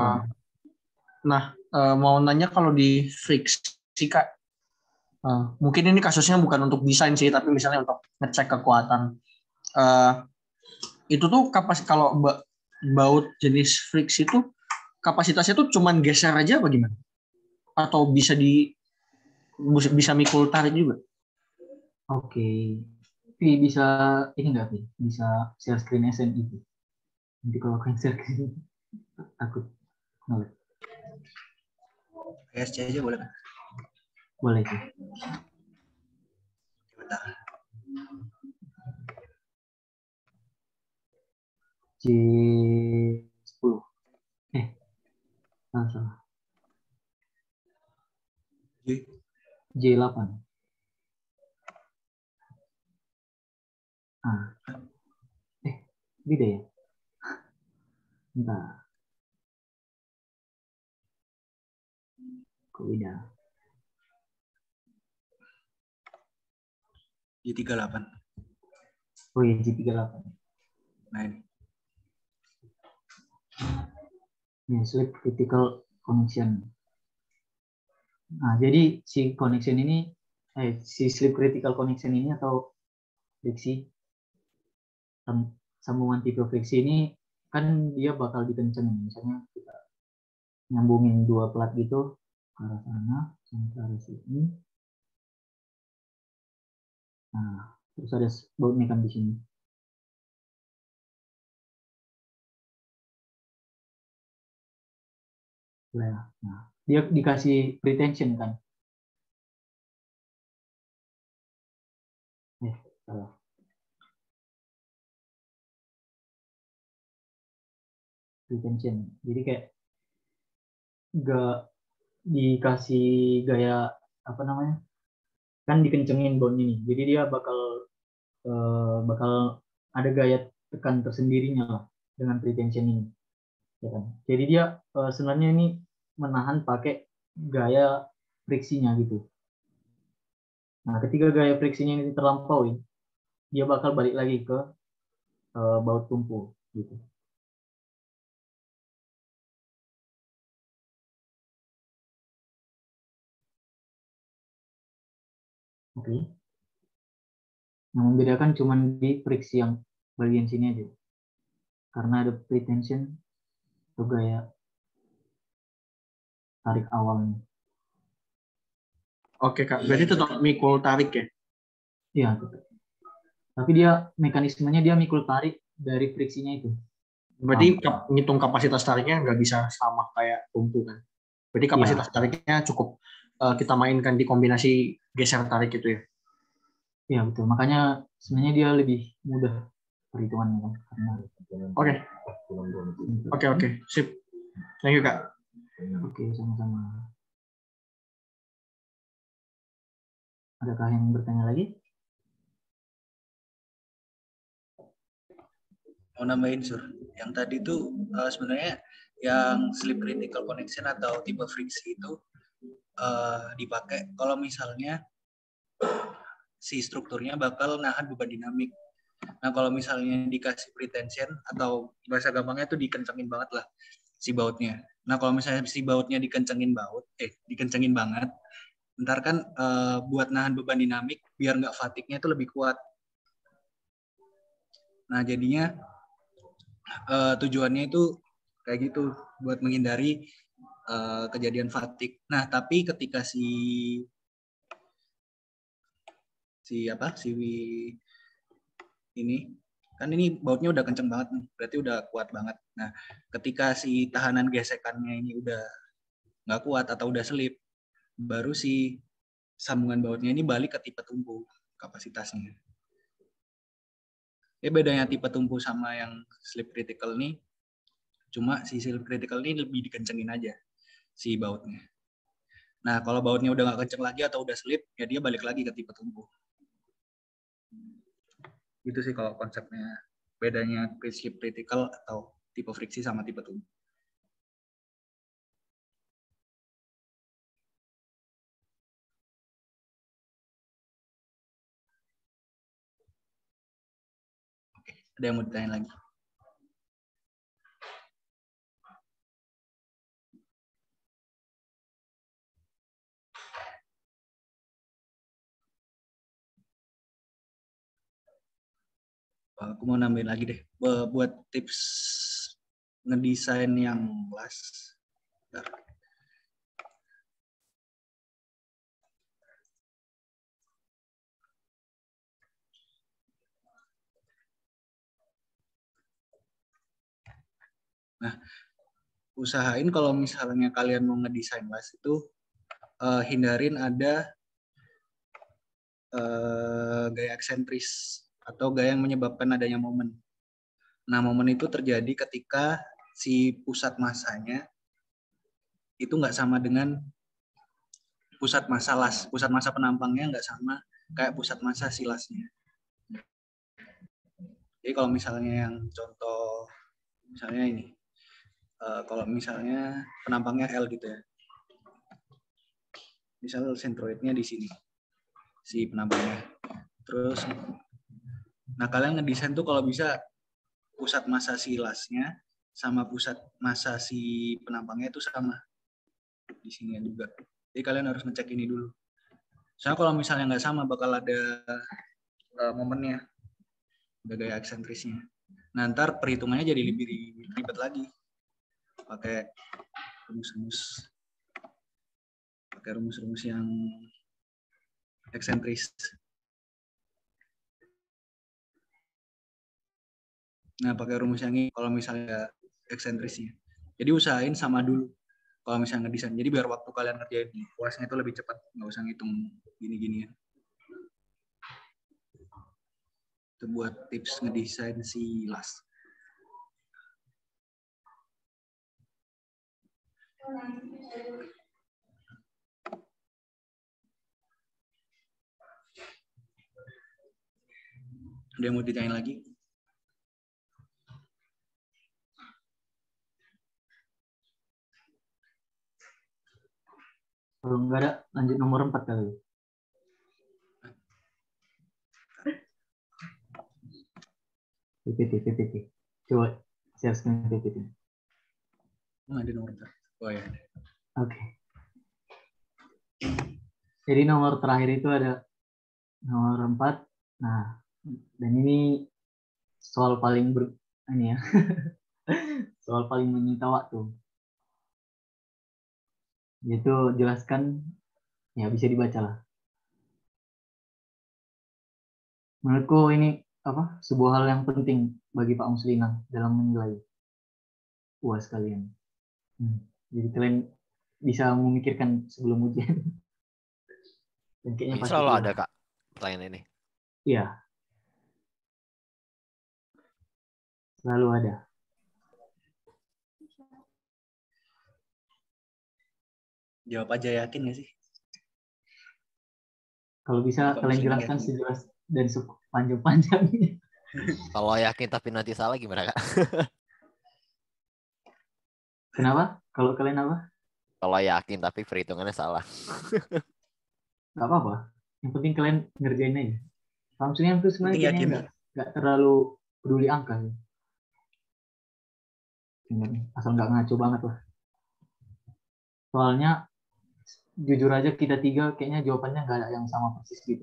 Nah, mau nanya kalau di friksi Kak, mungkin ini kasusnya bukan untuk desain sih, tapi misalnya untuk ngecek kekuatan. Itu tuh kalau baut jenis friksi itu kapasitasnya tuh cuman geser aja apa gimana? Atau bisa mikul tarik juga? Oke. Tapi bisa ini nggak sih? Bisa share screen SNI itu. Nanti kalau kalian share screen takut nolak. PSC aja boleh kan? Boleh sih. Bentar. J10. Salah. J8. Beda ya? Bentar. Kok beda? J38. Oh iya, J38. Nah ini. Ini slip critical connection. Nah, jadi si connection ini, si slip critical connection ini atau friksi, sambungan tipe friksi ini kan dia bakal dikencengin. Misalnya kita nyambungin dua plat gitu ke arah sana sampai ke arah sini. Nah, terus ada bautnya kan di sini. Nah, dia dikasih pretension kan? Salah. Pretension. Jadi kayak gak dikasih gaya apa namanya? Kan dikencengin bond ini. Jadi dia bakal ada gaya tekan tersendirinya lah dengan pretension ini. Ya kan? Jadi dia sebenarnya ini menahan pakai gaya friksinya gitu. Nah, ketika gaya friksinya ini terlampaui, dia bakal balik lagi ke baut tumpu gitu. Oke. Yang membedakan cuma di friksi yang bagian sini aja. Karena ada pretension atau gaya tarik awalnya. Oke Kak, berarti tetap mikul tarik ya? Iya, tetap. Tapi dia mekanismenya dia mikul tarik dari friksinya itu. Berarti ngitung kapasitas tariknya nggak bisa sama kayak tumpu kan? Berarti kapasitas tariknya cukup kita mainkan di kombinasi geser tarik itu ya? Iya betul. Makanya sebenarnya dia lebih mudah perhitungannya kan. Oke, sip. Thank you Kak. Oke, sama-sama. Adakah yang bertanya lagi? Mau nambahin Sur, yang tadi tuh sebenarnya yang slip critical connection atau tipe friksi itu dipakai kalau misalnya si strukturnya bakal nahan beban dinamik. Nah kalau misalnya dikasih pretension atau bahasa gampangnya tuh dikencengin banget lah si bautnya. Nah kalau misalnya si bautnya dikencengin banget, ntar kan buat nahan beban dinamik biar nggak fatigue-nya itu lebih kuat. Nah jadinya tujuannya itu kayak gitu buat menghindari kejadian fatigue. Nah tapi ketika si ini kan ini bautnya udah kenceng banget nih, berarti udah kuat banget. Nah ketika si tahanan gesekannya ini udah nggak kuat atau udah selip, baru si sambungan bautnya ini balik ke tipe tumpu kapasitasnya. Bedanya tipe tumpu sama yang slip critical nih, cuma si slip critical ini lebih dikencengin aja si bautnya. Nah kalau bautnya udah nggak kenceng lagi atau udah slip, ya dia balik lagi ke tipe tumpu. Itu sih kalau konsepnya bedanya slip critical atau tipe friksi sama tipe tubuh. Oke, ada yang mau ditanya lagi? Aku mau nambahin lagi deh buat tips ngedesain yang kelas. Bentar. Nah, usahain kalau misalnya kalian mau ngedesain kelas itu hindarin ada gaya eksentris atau gaya yang menyebabkan adanya momen. Nah, momen itu terjadi ketika si pusat masanya itu nggak sama dengan pusat massa las. Pusat massa penampangnya nggak sama kayak pusat massa si lasnya. Jadi kalau misalnya yang contoh, misalnya ini, kalau misalnya penampangnya L gitu ya. Misal sentroidnya di sini, si penampangnya. Terus, nah kalian ngedesain tuh kalau bisa pusat massa si lasnya sama pusat massa si penampangnya itu sama di sini juga. Jadi kalian harus ngecek ini dulu. Soalnya kalau misalnya nggak sama bakal ada momennya, ada gaya eksentrisnya. Nah ntar perhitungannya jadi lebih ribet lagi. Pakai rumus-rumus yang eksentris. Nah, pakai rumus yang ini kalau misalnya eksentrisnya. Jadi usahain sama dulu kalau misalnya ngedesain. Jadi biar waktu kalian ngerjain kuasnya itu lebih cepat, nggak usah ngitung gini-ginian. Itu buat tips ngedesain si las. Ada yang mau ditanyain lagi? Kalau nggak ada, lanjut nomor 4 kali. PPT. Coba share screen PPT. Ada nomor 4. Oh ya. Oke. Jadi nomor terakhir itu ada nomor 4. Nah, dan ini soal paling ini ya. Soal paling menyita waktu. Yaitu jelaskan, ya bisa dibaca lah. Menurutku ini sebuah hal yang penting bagi Pak Muslina dalam menilai UAS kalian. Jadi kalian bisa memikirkan sebelum ujian. Dan kayaknya Ini pasti selalu ada Kak pertanyaan ini. Iya. Selalu ada. Jawab aja, yakin nggak sih? Kalau bisa kalian jelaskan sejelas dan sepanjang-panjangnya. Kalau yakin tapi nanti salah gimana Kak? Kenapa? Kalau kalian apa? Kalau yakin tapi perhitungannya salah. Gak apa-apa. Yang penting kalian ngerjain aja. Maksudnya itu sebenarnya kayaknya nggak terlalu peduli angka. Asal nggak ngaco banget lah. Soalnya jujur aja kita 3 kayaknya jawabannya nggak ada yang sama persis gitu.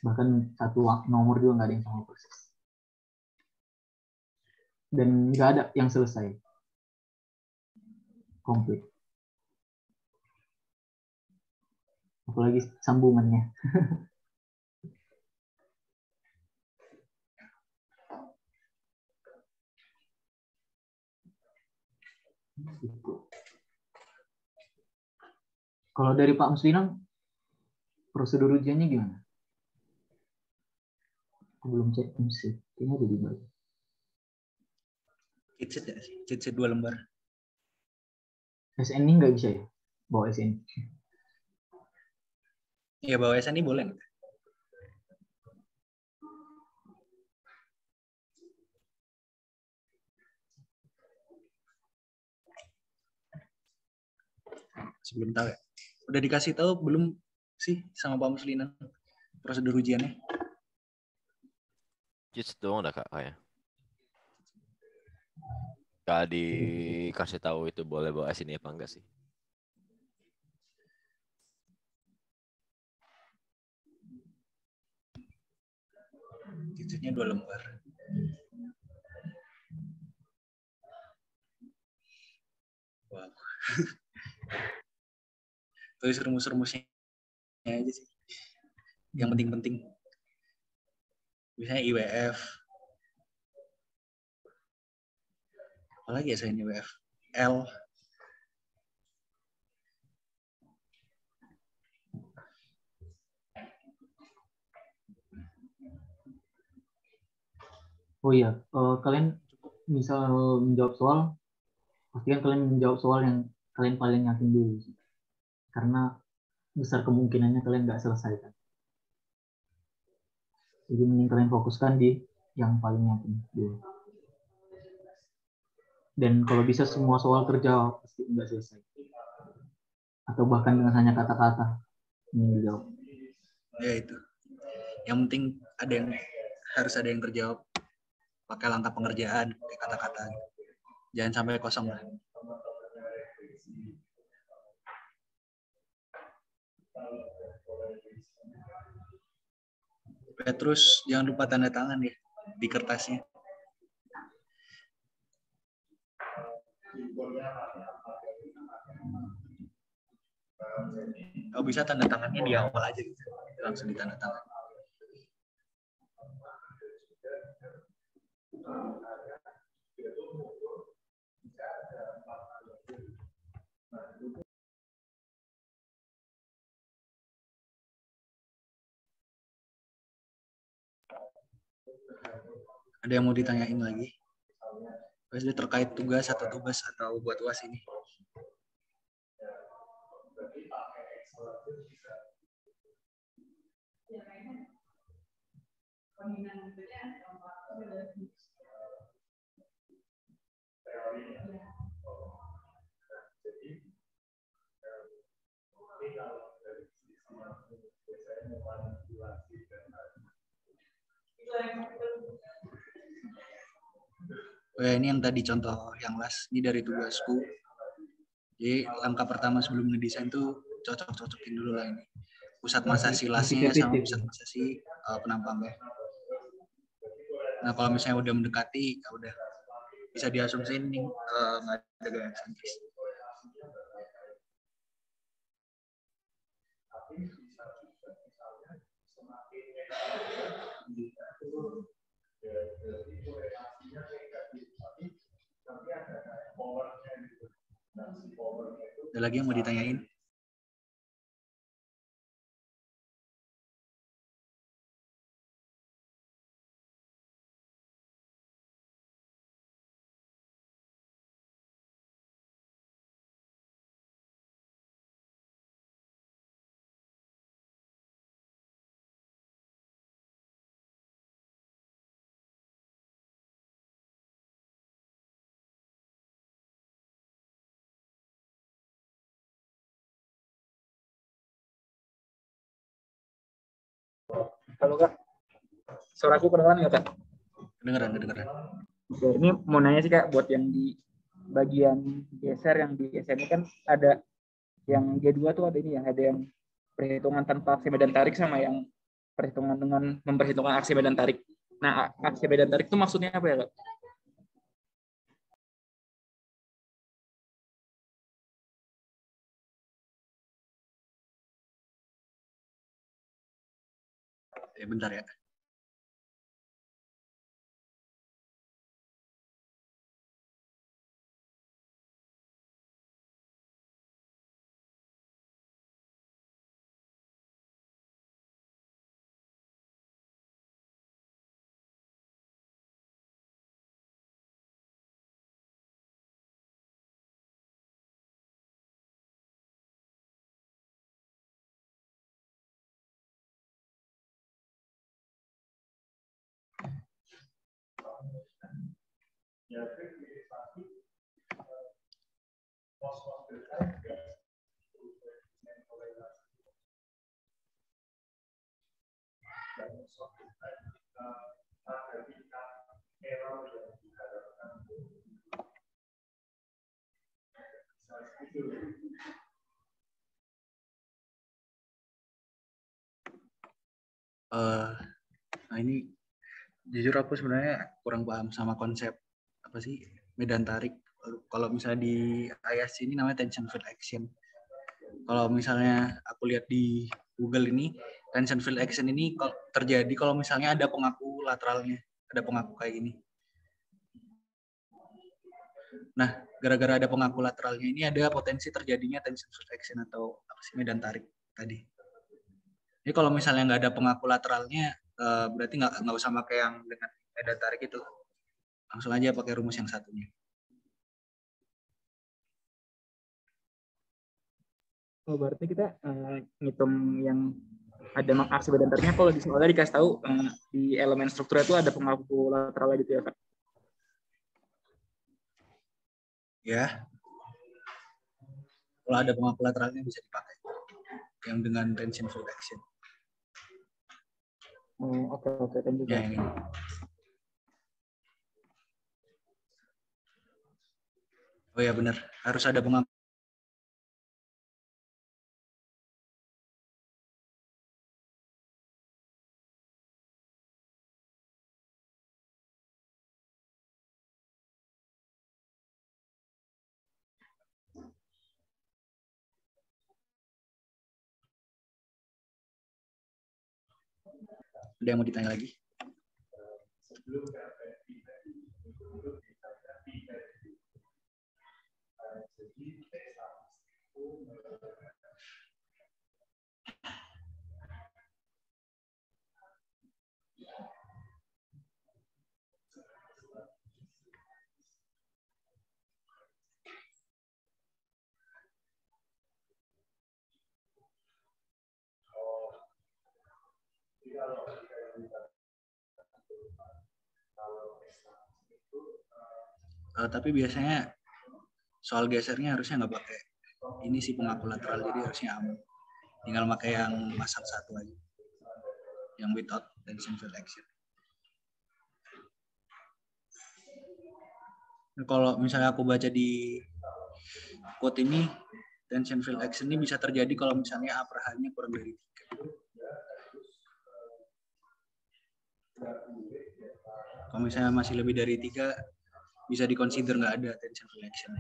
Bahkan satu nomor juga nggak ada yang sama persis. Dan nggak ada yang selesai. Komplit. Apalagi sambungannya. Kalau dari Pak Muslinam, prosedur ujiannya gimana? Aku belum cek MC. Kayaknya udah dibagi. Cheat ya sih? Cheat 2 lembar. SN ini nggak bisa ya? Bawa SN. Iya, bawa SN ini boleh nggak? sebelum tahu ya. Udah dikasih tahu belum sih sama Pak Muslina prosedur ujiannya? Just doang udah kak kayak. Gak dikasih tahu itu boleh bawa sini apa enggak sih? Tidurnya 2 lembar. Wow. Tulis rumus-rumusnya aja sih. Yang penting-penting. Misalnya IWF. Apalagi ya selain IWF? L. Oh iya, kalian misal menjawab soal, pastikan kalian menjawab soal yang kalian paling yakin dulu sih. Karena besar kemungkinannya kalian nggak selesai kan. Jadi mending kalian fokuskan di yang paling yakin dulu. Dan kalau bisa semua soal terjawab, pasti nggak selesai. Atau bahkan dengan hanya kata-kata yang dijawab. Ya itu. Yang penting harus ada yang terjawab pakai langkah pengerjaan, pakai kata-kata. Jangan sampai kosong lah. Ya, terus jangan lupa tanda tangan ya di kertasnya. Kalau bisa tanda tangannya di awal aja gitu. Langsung ditanda tangan. Ada yang mau ditanyain lagi? Pasti terkait tugas atau buat UAS ini. Oh ya, ini yang tadi contoh yang last, ini dari tugasku. Jadi langkah pertama sebelum ngedesain tuh cocok-cocokin dulu lah ini. Pusat masa silasnya sama pusat masa si penampangnya. Nah kalau misalnya udah mendekati, ya udah bisa diasumsiin nih nggak ada gaya eksentris. Ada lagi yang mau ditanyain? Halo Kak, suara aku kedengeran nggak Kak? Kedengeran. Oke, ini mau nanya sih Kak, buat yang di bagian geser yang di SMI kan ada yang G2 tuh ada ini ya, ada yang perhitungan tanpa aksi medan tarik sama yang perhitungan dengan memperhitungkan aksi medan tarik. Nah, aksi medan tarik itu maksudnya apa ya Kak? Bentar ya. Nah ini jujur aku sebenarnya kurang paham sama konsep apa sih medan tarik. Kalau misalnya di IAS ini namanya tension field action. Kalau misalnya aku lihat di Google ini, tension field action ini terjadi kalau misalnya ada pengaku lateralnya, ada pengaku kayak gini. Nah, gara-gara ada pengaku lateralnya ini ada potensi terjadinya tension field action atau apa sih medan tarik tadi. Jadi kalau misalnya nggak ada pengaku lateralnya, berarti nggak usah pakai yang dengan medan tarik itu. Langsung aja pakai rumus yang satunya. Oh, berarti kita ngitung yang ada aksi medan tariknya kalau di soalnya dikasih tahu di elemen struktur itu ada pengaku lateral gitu ya, Kak? Ya. Kalau ada pengaku lateralnya bisa dipakai. Yang dengan tension field action. Oh, oke, kan juga. Ya, ini. Oh ya benar, harus ada pengaku. Ada yang mau ditanya lagi? Tapi biasanya soal gesernya harusnya nggak pakai ini sih pengaku lateral, jadi harusnya aman. Tinggal pakai yang masang satu aja, yang without tension field action. Nah, kalau misalnya aku baca di quote ini, tension field action ini bisa terjadi kalau misalnya A per H-nya kurang dari 3. Kalau misalnya masih lebih dari 3, bisa dikonsider nggak ada tension field action.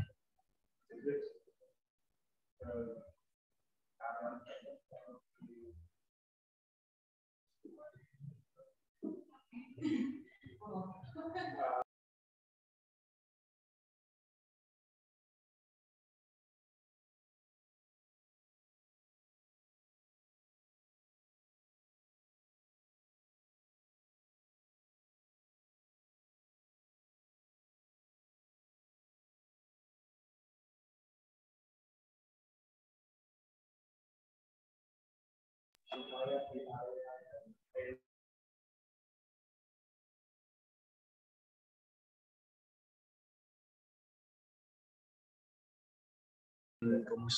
Rumus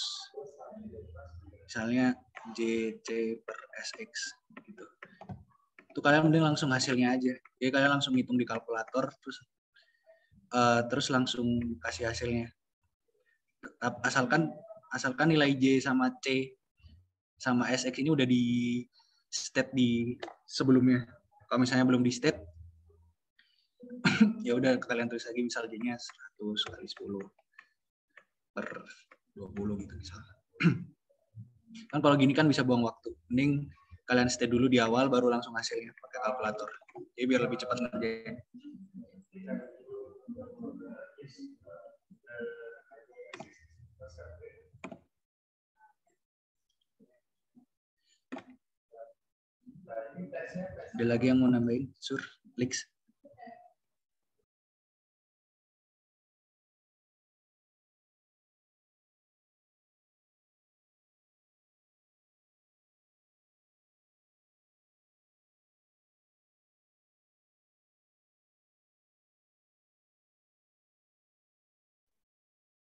misalnya JC per SX gitu. Itu kalian mending langsung hasilnya aja. Jadi kalian langsung hitung di kalkulator terus langsung kasih hasilnya. Asalkan nilai J sama C sama SX ini udah di state di sebelumnya. Kalau misalnya belum di state ya udah kalian tulis lagi misal J-nya 100 kali 10 per 20 gitu misalnya. Kan kalau gini kan bisa buang waktu. Mending kalian stay dulu di awal baru langsung hasilnya pakai kalkulator. Jadi biar lebih cepat ngerjain. Ada lagi yang mau nambahin? Sur, Lix?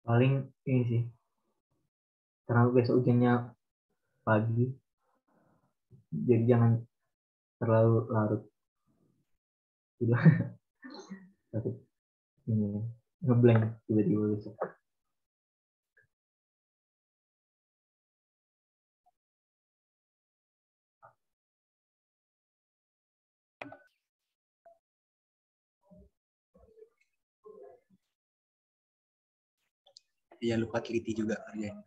Paling ini sih, karena besok ujiannya pagi, jadi jangan terlalu larut. Larut ini ngeblank tiba-tiba besok. Jangan lupa teliti juga kerjanya.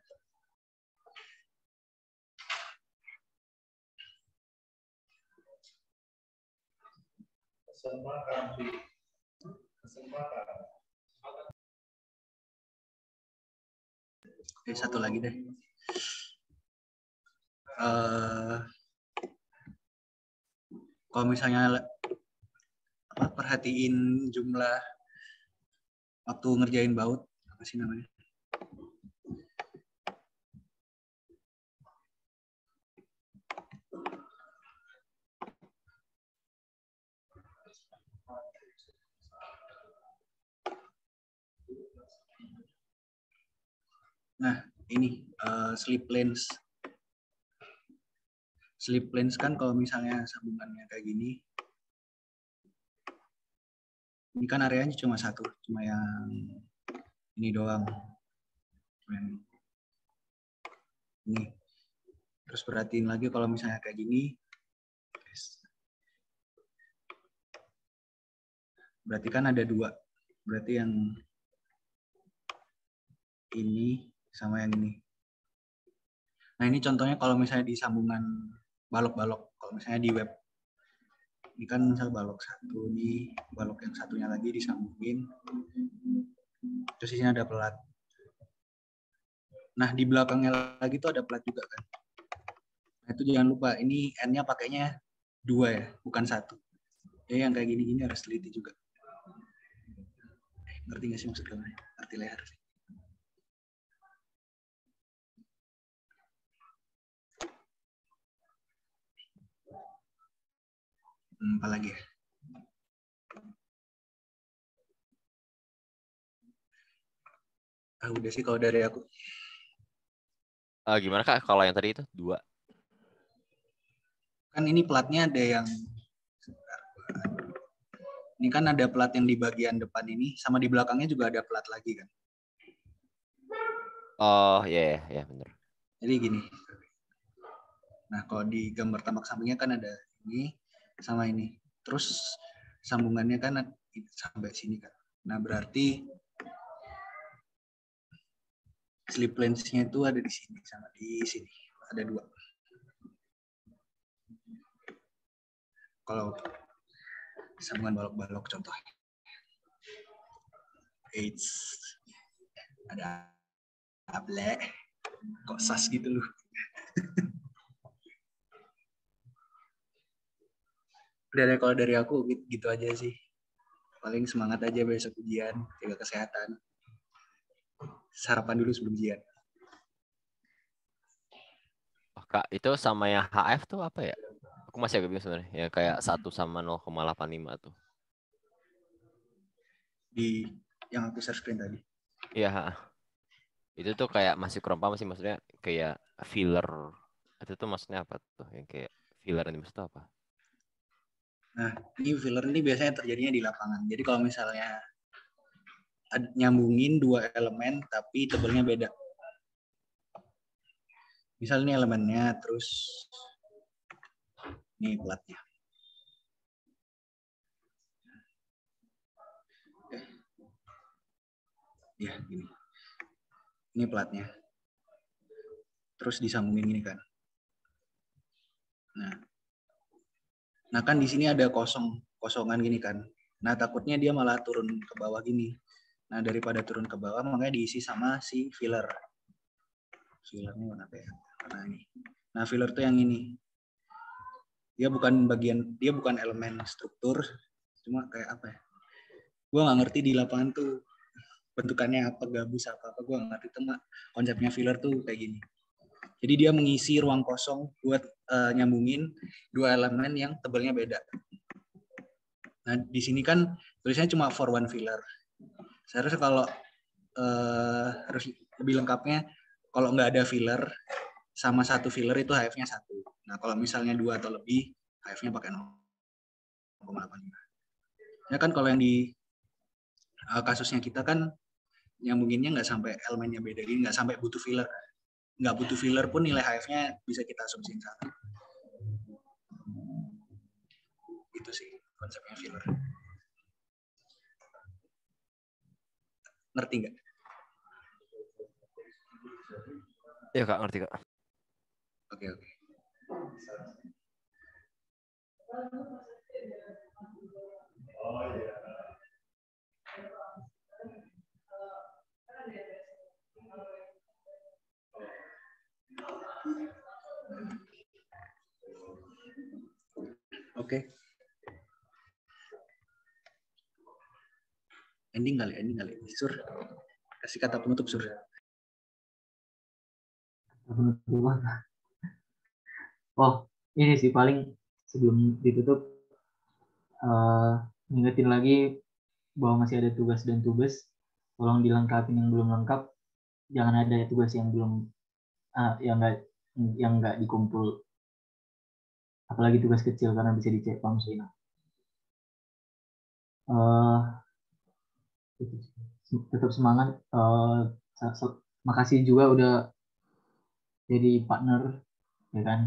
Oke, satu lagi deh. Kalau misalnya perhatiin jumlah waktu ngerjain baut, apa sih namanya? Nah, ini slip lens. Slip lens kan kalau misalnya sambungannya kayak gini, ini kan areanya cuma satu, cuma yang ini doang. Ini. Terus perhatiin lagi kalau misalnya kayak gini, berarti kan ada dua. Berarti yang ini sama yang ini. Nah, ini contohnya kalau misalnya di sambungan balok-balok. Kalau misalnya di web, ini kan misal balok satu, ini balok yang satunya lagi disambungin. Terus di sini ada pelat. Nah, di belakangnya lagi tuh ada pelat juga kan. Nah, itu jangan lupa, ini N-nya pakainya 2 ya, bukan 1. Jadi yang kayak gini-gini harus teliti juga. Ngerti nggak sih maksudnya? Ngerti leher sih. Apa lagi ya? Udah sih kalau dari aku. Gimana Kak kalau yang tadi itu 2? Kan ini platnya ada yang ini kan ada plat yang di bagian depan ini, sama di belakangnya juga ada plat lagi kan. Oh iya ya benar. Jadi gini. Nah, kalau di gambar tambak sampingnya kan ada ini sama ini. Terus sambungannya kan sampai sini kan. Nah, berarti slip lens-nya itu ada di sini sama di sini. Ada 2. Kalau sambungan balok-balok contohnya. Ada able. Kok sas gitu loh. Kalau dari aku gitu aja sih. Paling semangat aja besok ujian, jaga kesehatan. Sarapan dulu sebelum ujian. Oh, Kak, itu sama yang HF tuh apa ya? Aku masih agak bingung sebenarnya. Ya kayak 1 sama 0,85 tuh. Di yang aku share screen tadi. Iya. Itu tuh kayak masih kurang paham sih, maksudnya kayak filler. Itu tuh maksudnya apa tuh? Yang kayak filler ini maksudnya apa? Nah, ini filler ini biasanya terjadinya di lapangan. Jadi kalau misalnya nyambungin 2 elemen tapi tebelnya beda. Misal ini elemennya, terus ini platnya. Ya, gini. Ini platnya. Terus disambungin gini kan. Nah kan di sini ada kosongan gini kan. Nah, takutnya dia malah turun ke bawah gini. Nah, daripada turun ke bawah, makanya diisi sama si filler. Fillernya warna apa ya? Warna ini. Nah, filler tuh yang ini. Dia bukan elemen struktur, cuma kayak apa ya? Gue nggak ngerti di lapangan tuh bentukannya apa, gabus apa gue nggak ngerti. Cuma konsepnya filler tuh kayak gini. Jadi dia mengisi ruang kosong buat nyambungin 2 elemen yang tebelnya beda. Nah, di sini kan tulisannya cuma for one filler. Seharusnya kalau harus lebih lengkapnya, kalau nggak ada filler, sama 1 filler itu HF-nya 1. Nah, kalau misalnya 2 atau lebih, HF-nya pakai 0,85. Ya kan kalau yang di kasusnya kita kan nyambunginnya nggak sampai elemennya beda, jadi nggak sampai butuh filler. Nggak butuh filler pun nilai HF-nya bisa kita asumsiin 1. Itu sih konsepnya filler. Ngerti nggak? Ya Kak, ngerti Kak. Oke. Oke. Ending kali. Sur, kasih kata penutup, Sur. Oh, ini sih paling sebelum ditutup ngingetin lagi bahwa masih ada tugas dan tugas. Tolong dilengkapi yang belum lengkap. Jangan ada tugas yang belum yang nggak dikumpul. Apalagi tugas kecil karena bisa dicek Pak Musina. Tetap semangat. Makasih juga udah jadi partner, ya kan?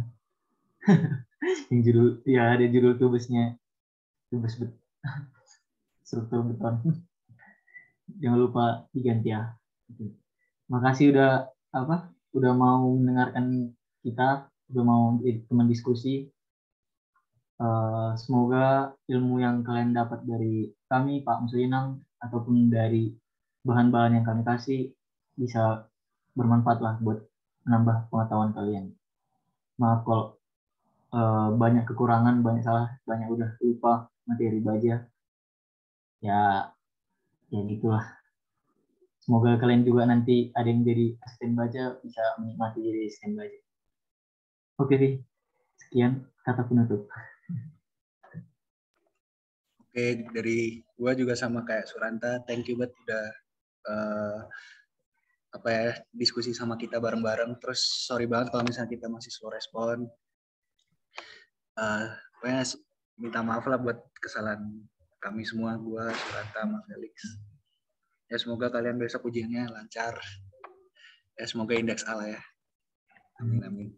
Yang judul ya ada judul tugasnya tugas struktur beton. Jangan lupa diganti ya. Makasih udah mau mendengarkan kita, udah mau jadi teman diskusi. Semoga ilmu yang kalian dapat dari kami Pak Muslinam ataupun dari bahan-bahan yang kami kasih bisa bermanfaat lah buat menambah pengetahuan kalian. Maaf kalau banyak kekurangan, banyak salah, banyak udah lupa materi baja. Ya gitulah. Semoga kalian juga nanti ada yang jadi asisten baca bisa menikmati jadi asisten baca. Oke, sekian kata penutup. Oke, dari gua juga sama kayak Suranta, thank you banget udah diskusi sama kita bareng-bareng. Terus sorry banget kalau misalnya kita masih slow respon. Pokoknya minta maaf lah buat kesalahan kami semua, gua, Suranta, sama Felix. Ya semoga kalian besok ujiannya lancar. Ya semoga indeks A lah ya. Amin.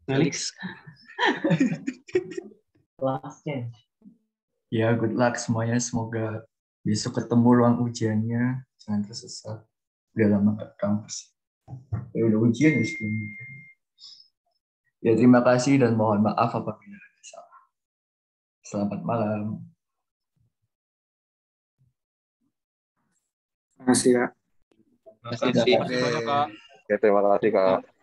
Felix. Last change. Ya, good luck semuanya. Semoga besok ketemu ruang ujiannya. Jangan tersesat. Udah lama ke kampus. Ya udah ujian ya sebelumnya. Ya terima kasih dan mohon maaf apabila ada salah. Selamat malam. Terima kasih Kak. Terima kasih banyak Kak. Oke, terima kasih Kak.